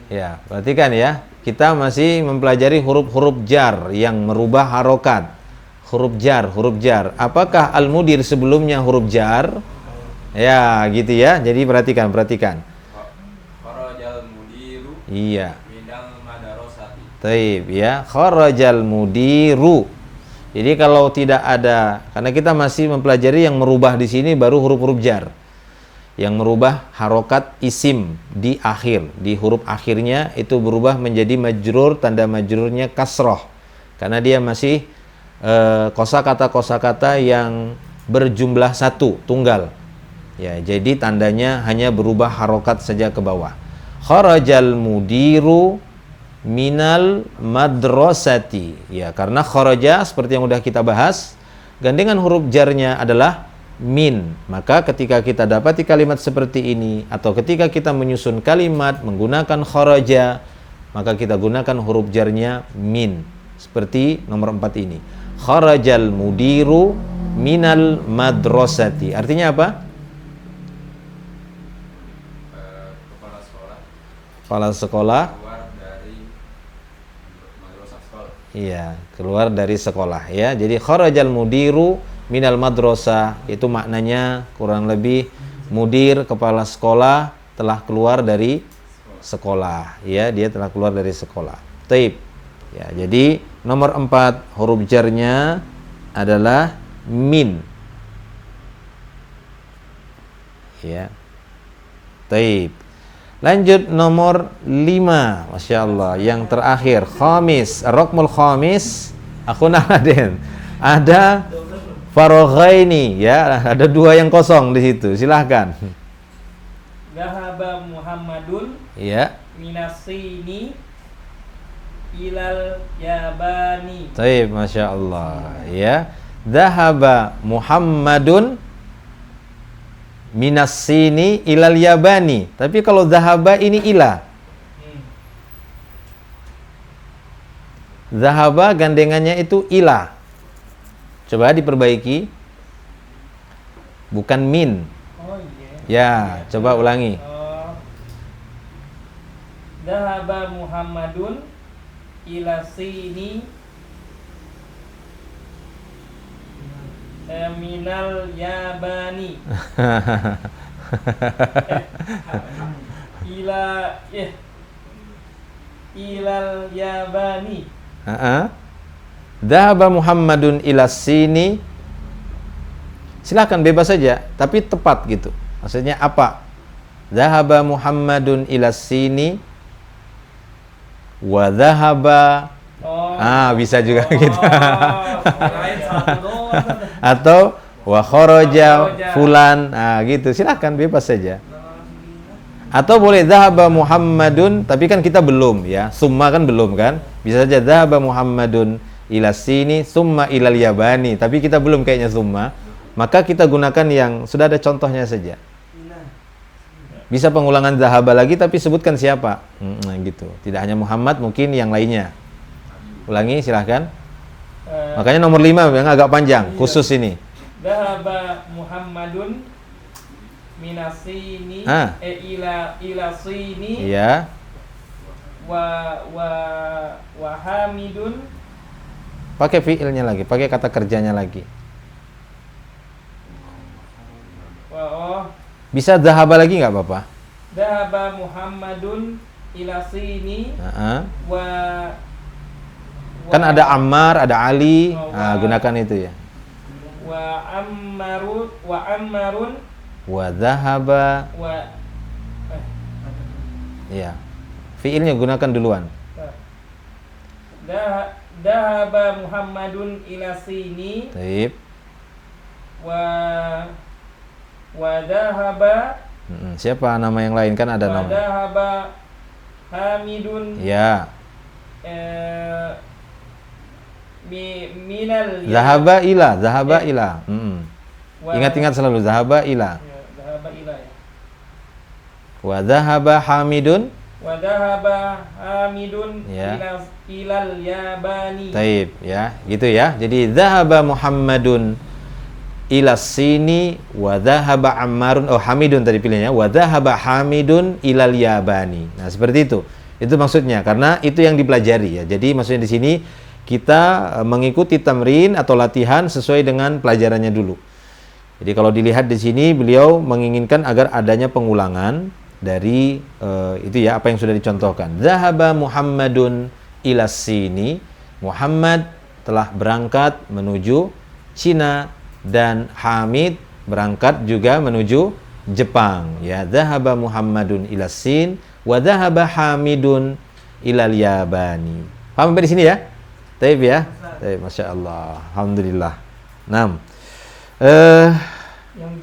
S1: Ya, perhatikan ya. Kita masih mempelajari huruf-huruf jar yang merubah harokat. Huruf jar. Apakah al-mudir sebelumnya huruf jar? Ya, gitu ya. Jadi perhatikan.
S4: Kharajal mudiru.
S1: Iya.
S4: Minal madarosati.
S1: Taib ya. Kharajal mudiru. Jadi kalau tidak ada, karena kita masih mempelajari yang merubah di sini baru huruf-huruf jar. Yang merubah harokat isim di akhir, di huruf akhirnya itu berubah menjadi majrur, tanda majrurnya kasroh karena dia masih kosakata yang berjumlah satu, tunggal ya, jadi tandanya hanya berubah harokat saja ke bawah. Kharajal mudiru minal madrasati ya, karena kharaja seperti yang sudah kita bahas gandengan huruf jarnya adalah min, maka ketika kita dapati kalimat seperti ini atau ketika kita menyusun kalimat menggunakan kharaja, maka kita gunakan huruf jarnya min seperti nomor 4 ini. Kharajal mudiru minal madrasati, artinya apa? Kepala sekolah
S4: Keluar dari madrasah sekolah.
S1: iya, keluar dari sekolah ya. Jadi kharajal mudiru minal madrasah itu maknanya kurang lebih mudir, kepala sekolah telah keluar dari sekolah ya, dia telah keluar dari sekolah. Taib ya, jadi nomor 4 huruf jarnya adalah min ya. Taib, lanjut nomor 5, Masya Allah, yang terakhir khamis, raqmul khamis. Akhuna Aden, ada faraghaini ya, ada 2 yang kosong di situ. Silahkan.
S2: Zahaba Muhammadun
S1: Ya.
S2: minasini ilal yabani.
S1: Taib, Masya Allah ya. Zahaba Muhammadun minasini ilal yabani. Tapi kalau zahaba ini ila. Zahaba gandengannya itu ila. Coba diperbaiki. Bukan min.
S2: Oh iya.
S1: Ya, coba ulangi.
S2: Zahaba Muhammadun ila sini minal yabani. Ilal yabani.
S1: Dhahaba Muhammadun ila sini. Silakan bebas saja, tapi tepat gitu. Maksudnya apa? Dhahaba Muhammadun ila sini wa dhahaba. Bisa juga gitu. Atau wa kharaja fulan. Gitu. Silakan bebas saja. Atau boleh dhahaba Muhammadun, tapi kan kita belum ya. Summa kan belum kan? Bisa saja dhahaba Muhammadun ila sini summa ilal yabani, tapi kita belum kayaknya summa. Maka kita gunakan yang sudah ada contohnya saja. Bisa pengulangan dhahaba lagi tapi sebutkan siapa. Gitu. Tidak hanya Muhammad, mungkin yang lainnya. Ulangi silahkan. Makanya nomor 5 yang agak panjang, khusus ini.
S2: Dahaba Muhammadun minasini ila sini
S1: Ya.
S2: wa hamidun.
S1: Pakai fiilnya lagi, pakai kata kerjanya lagi. Bisa dhahaba lagi nggak Bapak?
S2: Dahaba Muhammadun ila sini
S1: Kan ada Ammar, ada Ali. Nah, gunakan itu ya.
S2: Wa ammarun
S1: Wa dhahaba. Ya. Fiilnya gunakan duluan.
S2: Dahaba Muhammadun ila sini
S1: Baik.
S2: wa dahaba.
S1: Siapa nama yang lain kan ada nama.
S2: Wa dahaba Hamidun.
S1: Ya.
S2: Minal
S1: Zahaba ila. Ingat-ingat selalu zahaba ila.
S2: Zahaba ila ya.
S1: Wa dhahaba Hamidun.
S2: Wa dhahaba Hamidun
S1: Ya.
S2: ilal yabani.
S1: Taib ya, gitu ya. Jadi dhahaba Muhammadun ila sini wa dhahaba Ammarun, Hamidun tadi pilihnya, wa dhahaba Hamidun ilal yabani. Nah, seperti itu. Itu maksudnya karena itu yang dipelajari ya. Jadi maksudnya di sini kita mengikuti tamrin atau latihan sesuai dengan pelajarannya dulu. Jadi kalau dilihat di sini beliau menginginkan agar adanya pengulangan dari itu ya apa yang sudah dicontohkan. Zahaba Muhammadun ila sini. Muhammad telah berangkat menuju Cina dan Hamid berangkat juga menuju Jepang. Ya, zahaba Muhammadun ila sin wa zahaba Hamidun ilal yabani. Paham sampai di sini ya? Taib ya? Taib, Masya Allah. Alhamdulillah. 6.
S2: Yang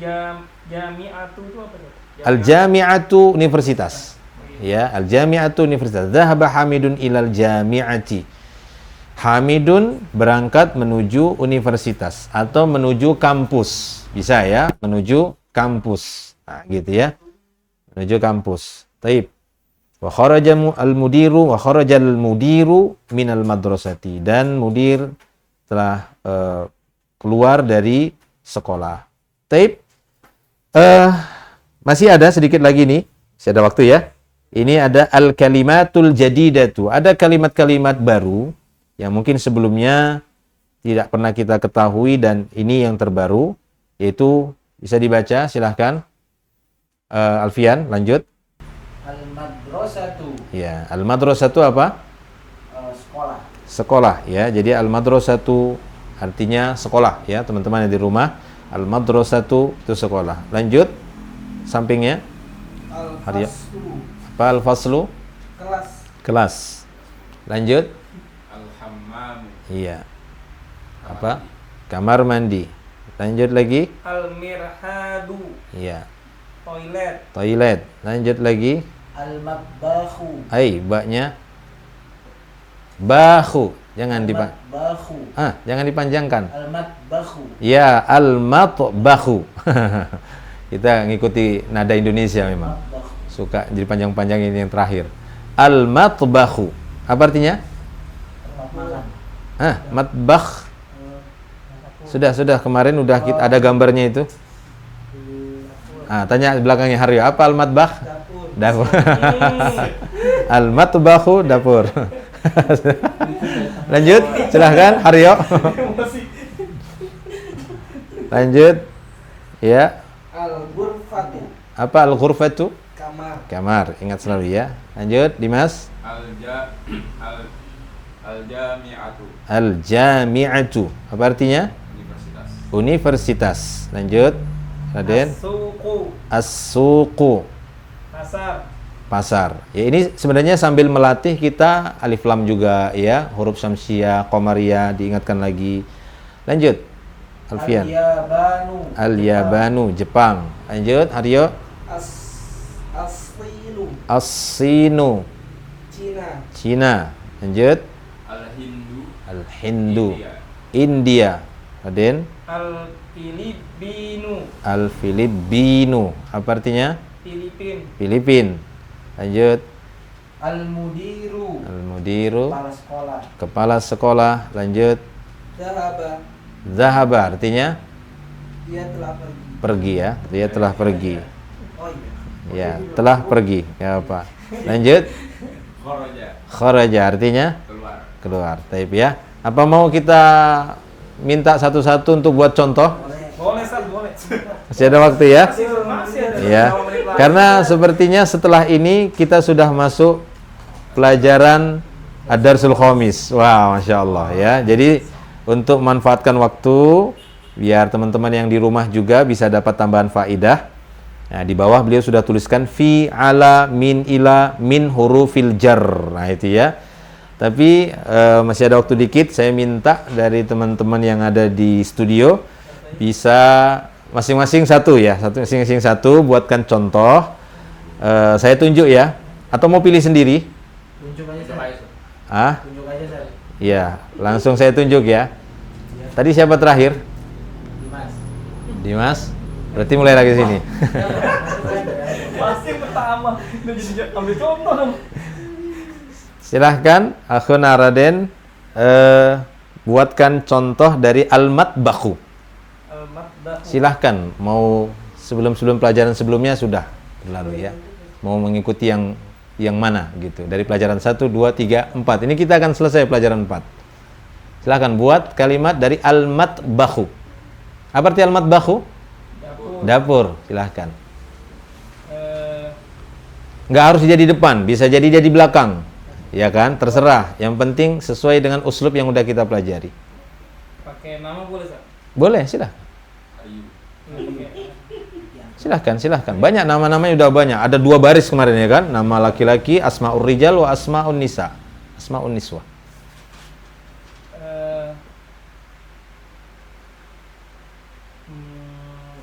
S2: jami'atu itu apa tuh?
S1: Al-Jami'atu universitas. Ya, Al-Jami'atu universitas. Zahaba Hamidun ilal jami'ati. Hamidun berangkat menuju universitas atau menuju kampus. Bisa ya, menuju kampus. Nah, gitu ya. Menuju kampus. Taib. Wa kharaja al-mudiru wa kharaja al-mudiru minal madrasati, dan mudir telah keluar dari sekolah. Taib. Masih ada sedikit lagi nih. Masih ada waktu ya. Ini ada al-kalimatul jadidatu. Ada kalimat-kalimat baru yang mungkin sebelumnya tidak pernah kita ketahui dan ini yang terbaru, yaitu bisa dibaca, silahkan. Alfian, lanjut.
S3: Al-madrasatu.
S1: Ya, al-madrasatu apa?
S3: Sekolah.
S1: Sekolah ya. Jadi al-madrasatu artinya sekolah ya, teman-teman yang di rumah. Al-madrasatu itu sekolah. Lanjut. Sampingnya.
S3: Al-faslu.
S1: Apa al-faslu?
S3: Kelas.
S1: Kelas. Lanjut.
S4: Al-hammam.
S1: Iya. Apa? Kamar mandi. Lanjut lagi.
S2: Al-mirhadu.
S1: Iya.
S2: Toilet.
S1: Toilet. Lanjut lagi.
S3: Al-matbahu.
S1: Baknya bahu. Jangan
S3: Al-matbahu.
S1: jangan dipanjangkan.
S3: Al-matbahu.
S1: Ya, al-matbahu. Kita ngikuti nada Indonesia memang.
S3: Matbahu.
S1: Suka jadi panjang-panjang ini yang terakhir. Al-matbahu. Apa artinya?
S3: Tempat makan.
S1: Matbakh. Sudah kemarin udah kita ada gambarnya itu. Tanya belakangnya Haryo, apa al-matbakh? Dapur. Al-matbahu dapur. Lanjut, silahkan Haryo. Lanjut. Ya.
S3: Al-ghurfatu.
S1: Apa al-ghurfatu?
S3: Kamar.
S1: Kamar, ingat selalu ya. Lanjut, Dimas.
S4: Al-jami'atu.
S1: Al-jami'atu. Apa artinya?
S4: Universitas.
S1: Universitas. Lanjut, Raden.
S2: As-suqu.
S1: As-suqu.
S2: Pasar.
S1: Pasar. Ya, ini sebenarnya sambil melatih kita alif lam juga ya, huruf syamsiah, qamariyah diingatkan lagi. Lanjut. Alfian.
S3: Al-yabanu.
S1: Al-yabanu, Jepang. Lanjut, Haryo.
S3: As-sinu.
S1: As-sinu,
S3: Cina.
S1: Cina. Lanjut.
S4: Al-hindu.
S1: Al-hindu,
S4: India.
S1: India. Raden.
S2: Al-Filipinu.
S1: Al-filipinu. Apa artinya?
S2: Filipin.
S1: Filipin. Lanjut.
S3: Al-mudiru.
S1: Al-mudiru,
S3: Kepala sekolah.
S1: kepala sekolah. Lanjut.
S3: Zahaba.
S1: Zahaba artinya
S3: Dia telah pergi.
S1: Pergi ya, dia telah pergi.
S3: Oh iya.
S1: Ya, telah pergi. Ya apa? Lanjut.
S4: Kharaja.
S1: Kharaja artinya
S4: Keluar.
S1: keluar. Taib ya. Apa mau kita minta satu-satu untuk buat contoh?
S2: Boleh, Ustaz, boleh.
S1: Masih ada waktu ya?
S2: Masih ada.
S1: Ya.
S2: Beberapa menit lagi.
S1: Karena sepertinya setelah ini kita sudah masuk pelajaran Ad-Darsul Khamis. Wah, Masya Allah ya. Jadi untuk manfaatkan waktu biar teman-teman yang di rumah juga bisa dapat tambahan faidah. Nah, di bawah beliau sudah tuliskan fi, ala, min, ila, min hurufil jar. Nah, itu ya. Tapi masih ada waktu dikit, saya minta dari teman-teman yang ada di studio bisa masing-masing satu ya, masing-masing satu buatkan contoh. Saya tunjuk ya, atau mau pilih sendiri?
S3: Tunjuk aja saya.
S1: Ah,
S3: Tunjuk aja saya.
S1: iya, langsung saya tunjuk ya. Tadi siapa terakhir?
S3: Dimas.
S1: Dimas. Berarti mulai lagi sini.
S2: Masih pertama. Udah jadi ambil contoh dong.
S1: Silahkan, akhuna Raden, buatkan contoh dari al-matbakhu.
S2: Al-Maddahu.
S1: Silahkan, mau sebelum pelajaran sebelumnya sudah berlalu ya. Mau mengikuti yang mana gitu. Dari pelajaran 1, 2, 3, 4. Ini kita akan selesai pelajaran 4. Silahkan buat kalimat dari al-matbakhu. Apa arti al-matbakhu? Dapur, silahkan. Nggak harus jadi depan, bisa jadi belakang. Ya kan, terserah. Yang penting sesuai dengan uslub yang udah kita pelajari.
S2: Pakai nama boleh, Ustaz?
S1: Boleh, silahkan.
S4: Ayu.
S1: Silahkan. Banyak nama-namanya udah banyak. Ada 2 baris kemarin ya kan. Nama laki-laki, asma'ur rijal wa asma'un nisa. Asma'un niswa.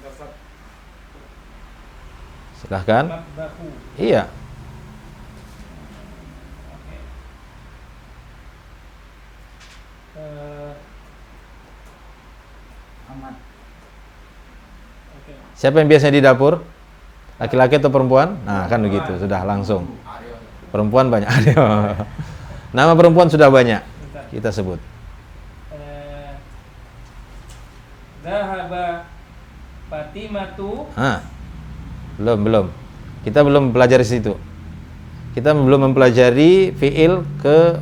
S2: Ustaz.
S1: Silahkan.
S2: Maddahu.
S1: Iya.
S2: Oke.
S3: Amat.
S2: Oke.
S1: Siapa yang biasanya di dapur? Laki-laki atau perempuan? Nah, kan begitu. Sudah langsung. Perempuan banyak. Nama perempuan sudah banyak.
S2: Bentar.
S1: Kita sebut.
S2: Dhahaba Fatimatu.
S1: Belum. Kita belum mempelajari situ. Kita belum mempelajari fiil ke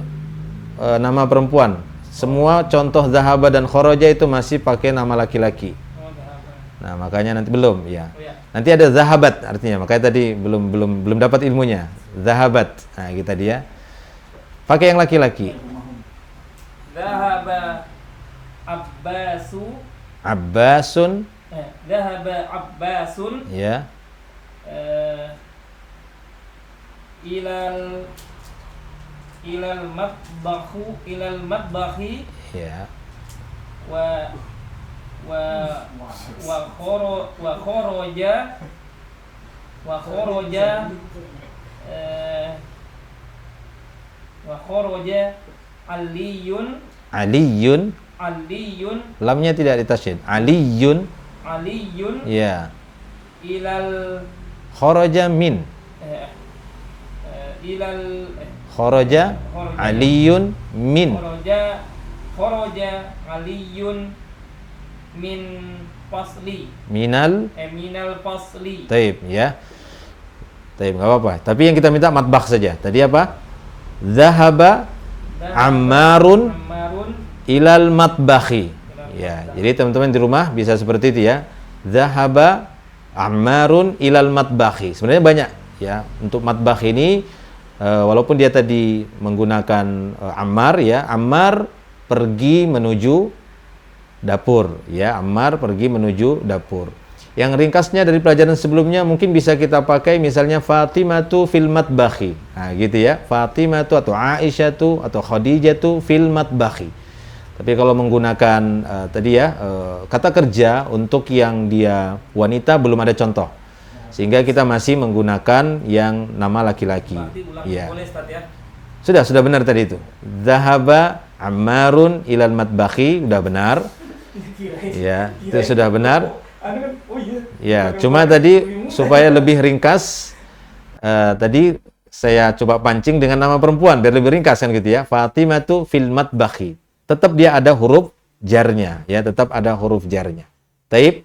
S1: nama perempuan. Semua contoh zahaba dan kharaja itu masih pakai nama laki-laki.
S2: Oh, dhahaba.
S1: Nah, makanya nanti belum ya.
S2: Oh ya.
S1: Nanti ada zahabat artinya. Makanya tadi belum dapat ilmunya. Zahabat. Nah, kita dia. Pakai yang laki-laki.
S2: Dhahaba Abbasu.
S1: Abbasun,
S2: Dhahaba Abbasun
S1: ya.
S2: ilal matbahi
S1: Ya.
S2: wa kharaja aliyun
S1: Aliyun, lamnya tidak ditasydid. Aliyun, ya.
S2: ilal
S1: Kharaja min.
S2: ilal
S1: Kharaja aliyun min.
S2: kharaja aliyun min fasli
S1: Minal.
S2: minal fasli.
S1: Taib, ya. Taib, enggak apa-apa. Tapi yang kita minta matbakh saja. Tadi apa? Zahaba Ammarun ilal matbakhi. Ya, jadi teman-teman di rumah bisa seperti itu ya. Zahaba Ammarun ilal matbakhi. Sebenarnya banyak ya. Untuk matbakh ini walaupun dia tadi menggunakan Ammar ya, Ammar pergi menuju dapur ya. Ammar pergi menuju dapur. Yang ringkasnya dari pelajaran sebelumnya mungkin bisa kita pakai misalnya Fatimatu fil matbakhi. Nah, gitu ya. Fatimatu atau Aisyatu atau Khadijatu fil matbakhi. Tapi kalau menggunakan tadi ya kata kerja untuk yang dia wanita belum ada contoh. Sehingga kita masih menggunakan yang nama laki-laki. Ya.
S2: Boleh, Ustaz, ya?
S1: Sudah benar tadi itu. Zahaba Ammarun ilal matbakhi, sudah benar. Ya, itu sudah benar. Ya, cuma tadi supaya lebih ringkas tadi saya coba pancing dengan nama perempuan biar lebih ringkas kan gitu ya. Fatimatu fil matbakhi. Tetap dia ada huruf jarnya ya, tetap ada huruf jarnya. Taib.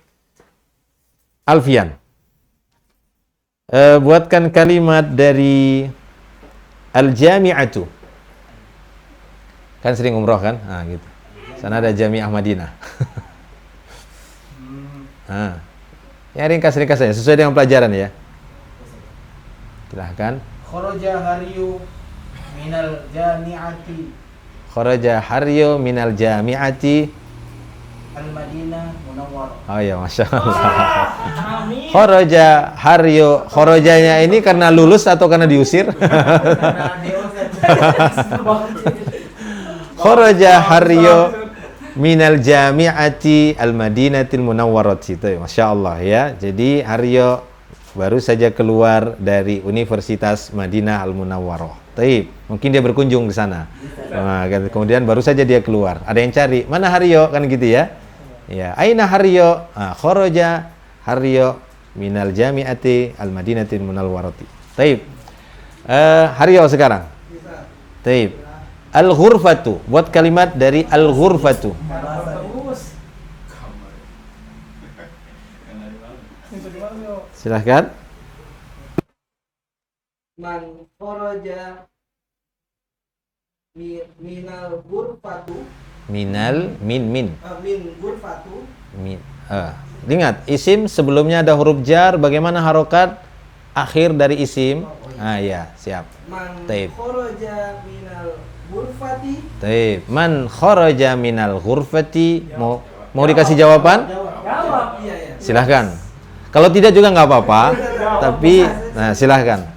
S1: Alfian. Buatkan kalimat dari Al-Jami'atu. Kan sering umroh kan? Ah, gitu. Sana ada Jami'ah Madinah. Yang ringkas-ringkas saja, sesuai dengan pelajaran ya. Silahkan.
S3: Kharaja Haryu minal jami'ati
S1: Kharaja Haryo minal jami'ati
S3: al-Madinah Munawwarah.
S1: Oh ya, Masya Allah.
S2: Amin.
S1: Kharaja Haryo. Kharajanya ini karena lulus atau karena diusir?
S3: Karena
S1: Kharaja Haryo minal jami'ati al-Madinatil Munawwarati. Itu ya, Masya Allah ya. Jadi Haryo baru saja keluar dari Universitas Madinah Al-Munawwarah. Taib, mungkin dia berkunjung ke sana. Nah, kemudian baru saja dia keluar. Ada yang cari, mana Haryo? Kan gitu ya. Ya, aina Haryo? Kharaja Haryo minal jami'ati al-Madinatil Munawwarati. Taib. Haryo sekarang. Taib. Al-ghurfatu. Buat kalimat dari al-ghurfatu.
S2: Bagus.
S1: Silahkan.
S3: Man kharaja minal ghurfatu
S1: Min.
S3: min ghurfatu.
S1: Ingat, isim sebelumnya ada huruf jar, bagaimana harokat akhir dari isim? Ya, siap.
S3: Man
S1: Taib.
S3: kharaja minal ghurfati.
S1: Taib. Man kharaja minal ghurfati. Mau dikasih jawaban?
S2: Jawab.
S3: Iya ya.
S1: Silahkan. Kalau tidak juga nggak apa-apa. Tapi, nah silahkan.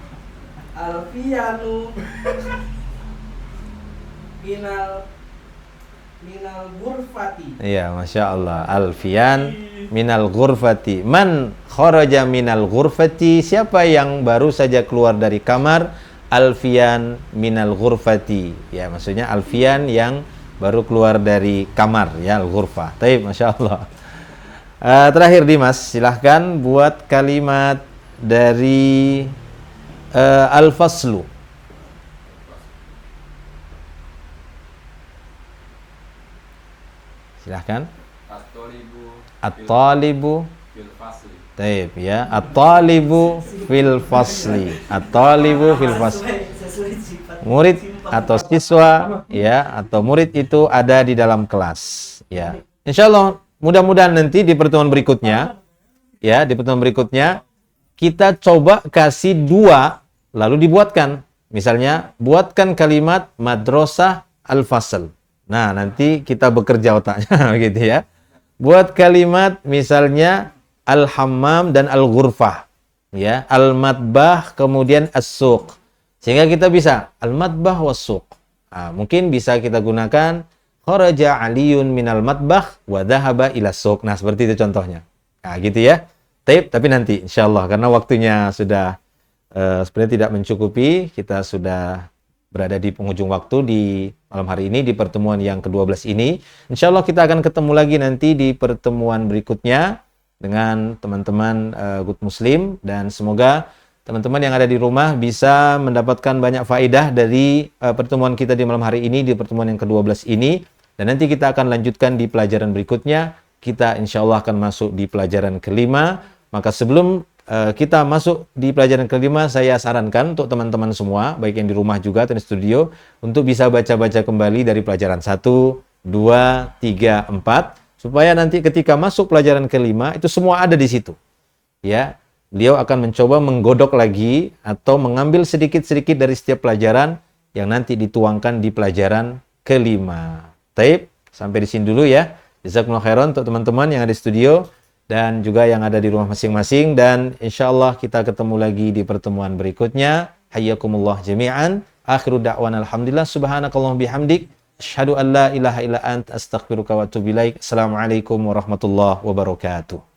S3: Alfiyanu minal ghurfati.
S1: Iya, Masya Allah. Alfian minal ghurfati. Man kharaja minal ghurfati. Siapa yang baru saja keluar dari kamar? Alfian minal ghurfati. Ya, maksudnya Alfian yang baru keluar dari kamar. Ya, al-ghurfah. Taib, Masya Allah. Terakhir Dimas, silahkan buat kalimat dari al-faslu. Silahkan. At-talibu
S4: fil fasli.
S1: Taib ya. At-talibu fil fasli. At-talibu fil fasli.
S3: Sesuai sifat
S1: Murid atau siswa ya, atau murid itu ada di dalam kelas ya. Insyaallah mudah-mudahan nanti di pertemuan berikutnya ya, di pertemuan berikutnya kita coba kasih dua lalu dibuatkan. Misalnya buatkan kalimat madrasah al-fasl. Nah, nanti kita bekerja otaknya gitu ya. Buat kalimat misalnya al-hammam dan al-ghurfah ya, al-matbah kemudian as-suq. Sehingga kita bisa al-matbah was-suq. Mungkin bisa kita gunakan kharaja aliyun minal matbah wa dhahaba ila suq. Nah, seperti itu contohnya. Nah, gitu ya. Tapi nanti insyaallah karena waktunya sudah sebenarnya tidak mencukupi, kita sudah berada di penghujung waktu di malam hari ini di pertemuan yang ke-12 ini. Insyaallah kita akan ketemu lagi nanti di pertemuan berikutnya dengan teman-teman Good Muslim, dan semoga teman-teman yang ada di rumah bisa mendapatkan banyak faedah dari pertemuan kita di malam hari ini, di pertemuan yang ke-12 ini. Dan nanti kita akan lanjutkan di pelajaran berikutnya. Kita insya Allah akan masuk di pelajaran kelima. Maka sebelum kita masuk di pelajaran kelima, saya sarankan untuk teman-teman semua, baik yang di rumah juga atau di studio, untuk bisa baca-baca kembali dari pelajaran 1, 2, 3, 4. Supaya nanti ketika masuk pelajaran kelima, itu semua ada di situ. Ya, beliau akan mencoba menggodok lagi atau mengambil sedikit-sedikit dari setiap pelajaran yang nanti dituangkan di pelajaran kelima. Taib, sampai di sini dulu ya. Jazakumullah khairan untuk teman-teman yang ada di studio dan juga yang ada di rumah masing-masing, dan insyaallah kita ketemu lagi di pertemuan berikutnya. Hayyakumullah jami'an. Akhiru da'wana alhamdulillah subhanakallahumma bihamdik asyhadu an la ilaha illa anta astaghfiruka wa atubu ilaik. Assalamualaikum warahmatullahi wabarakatuh.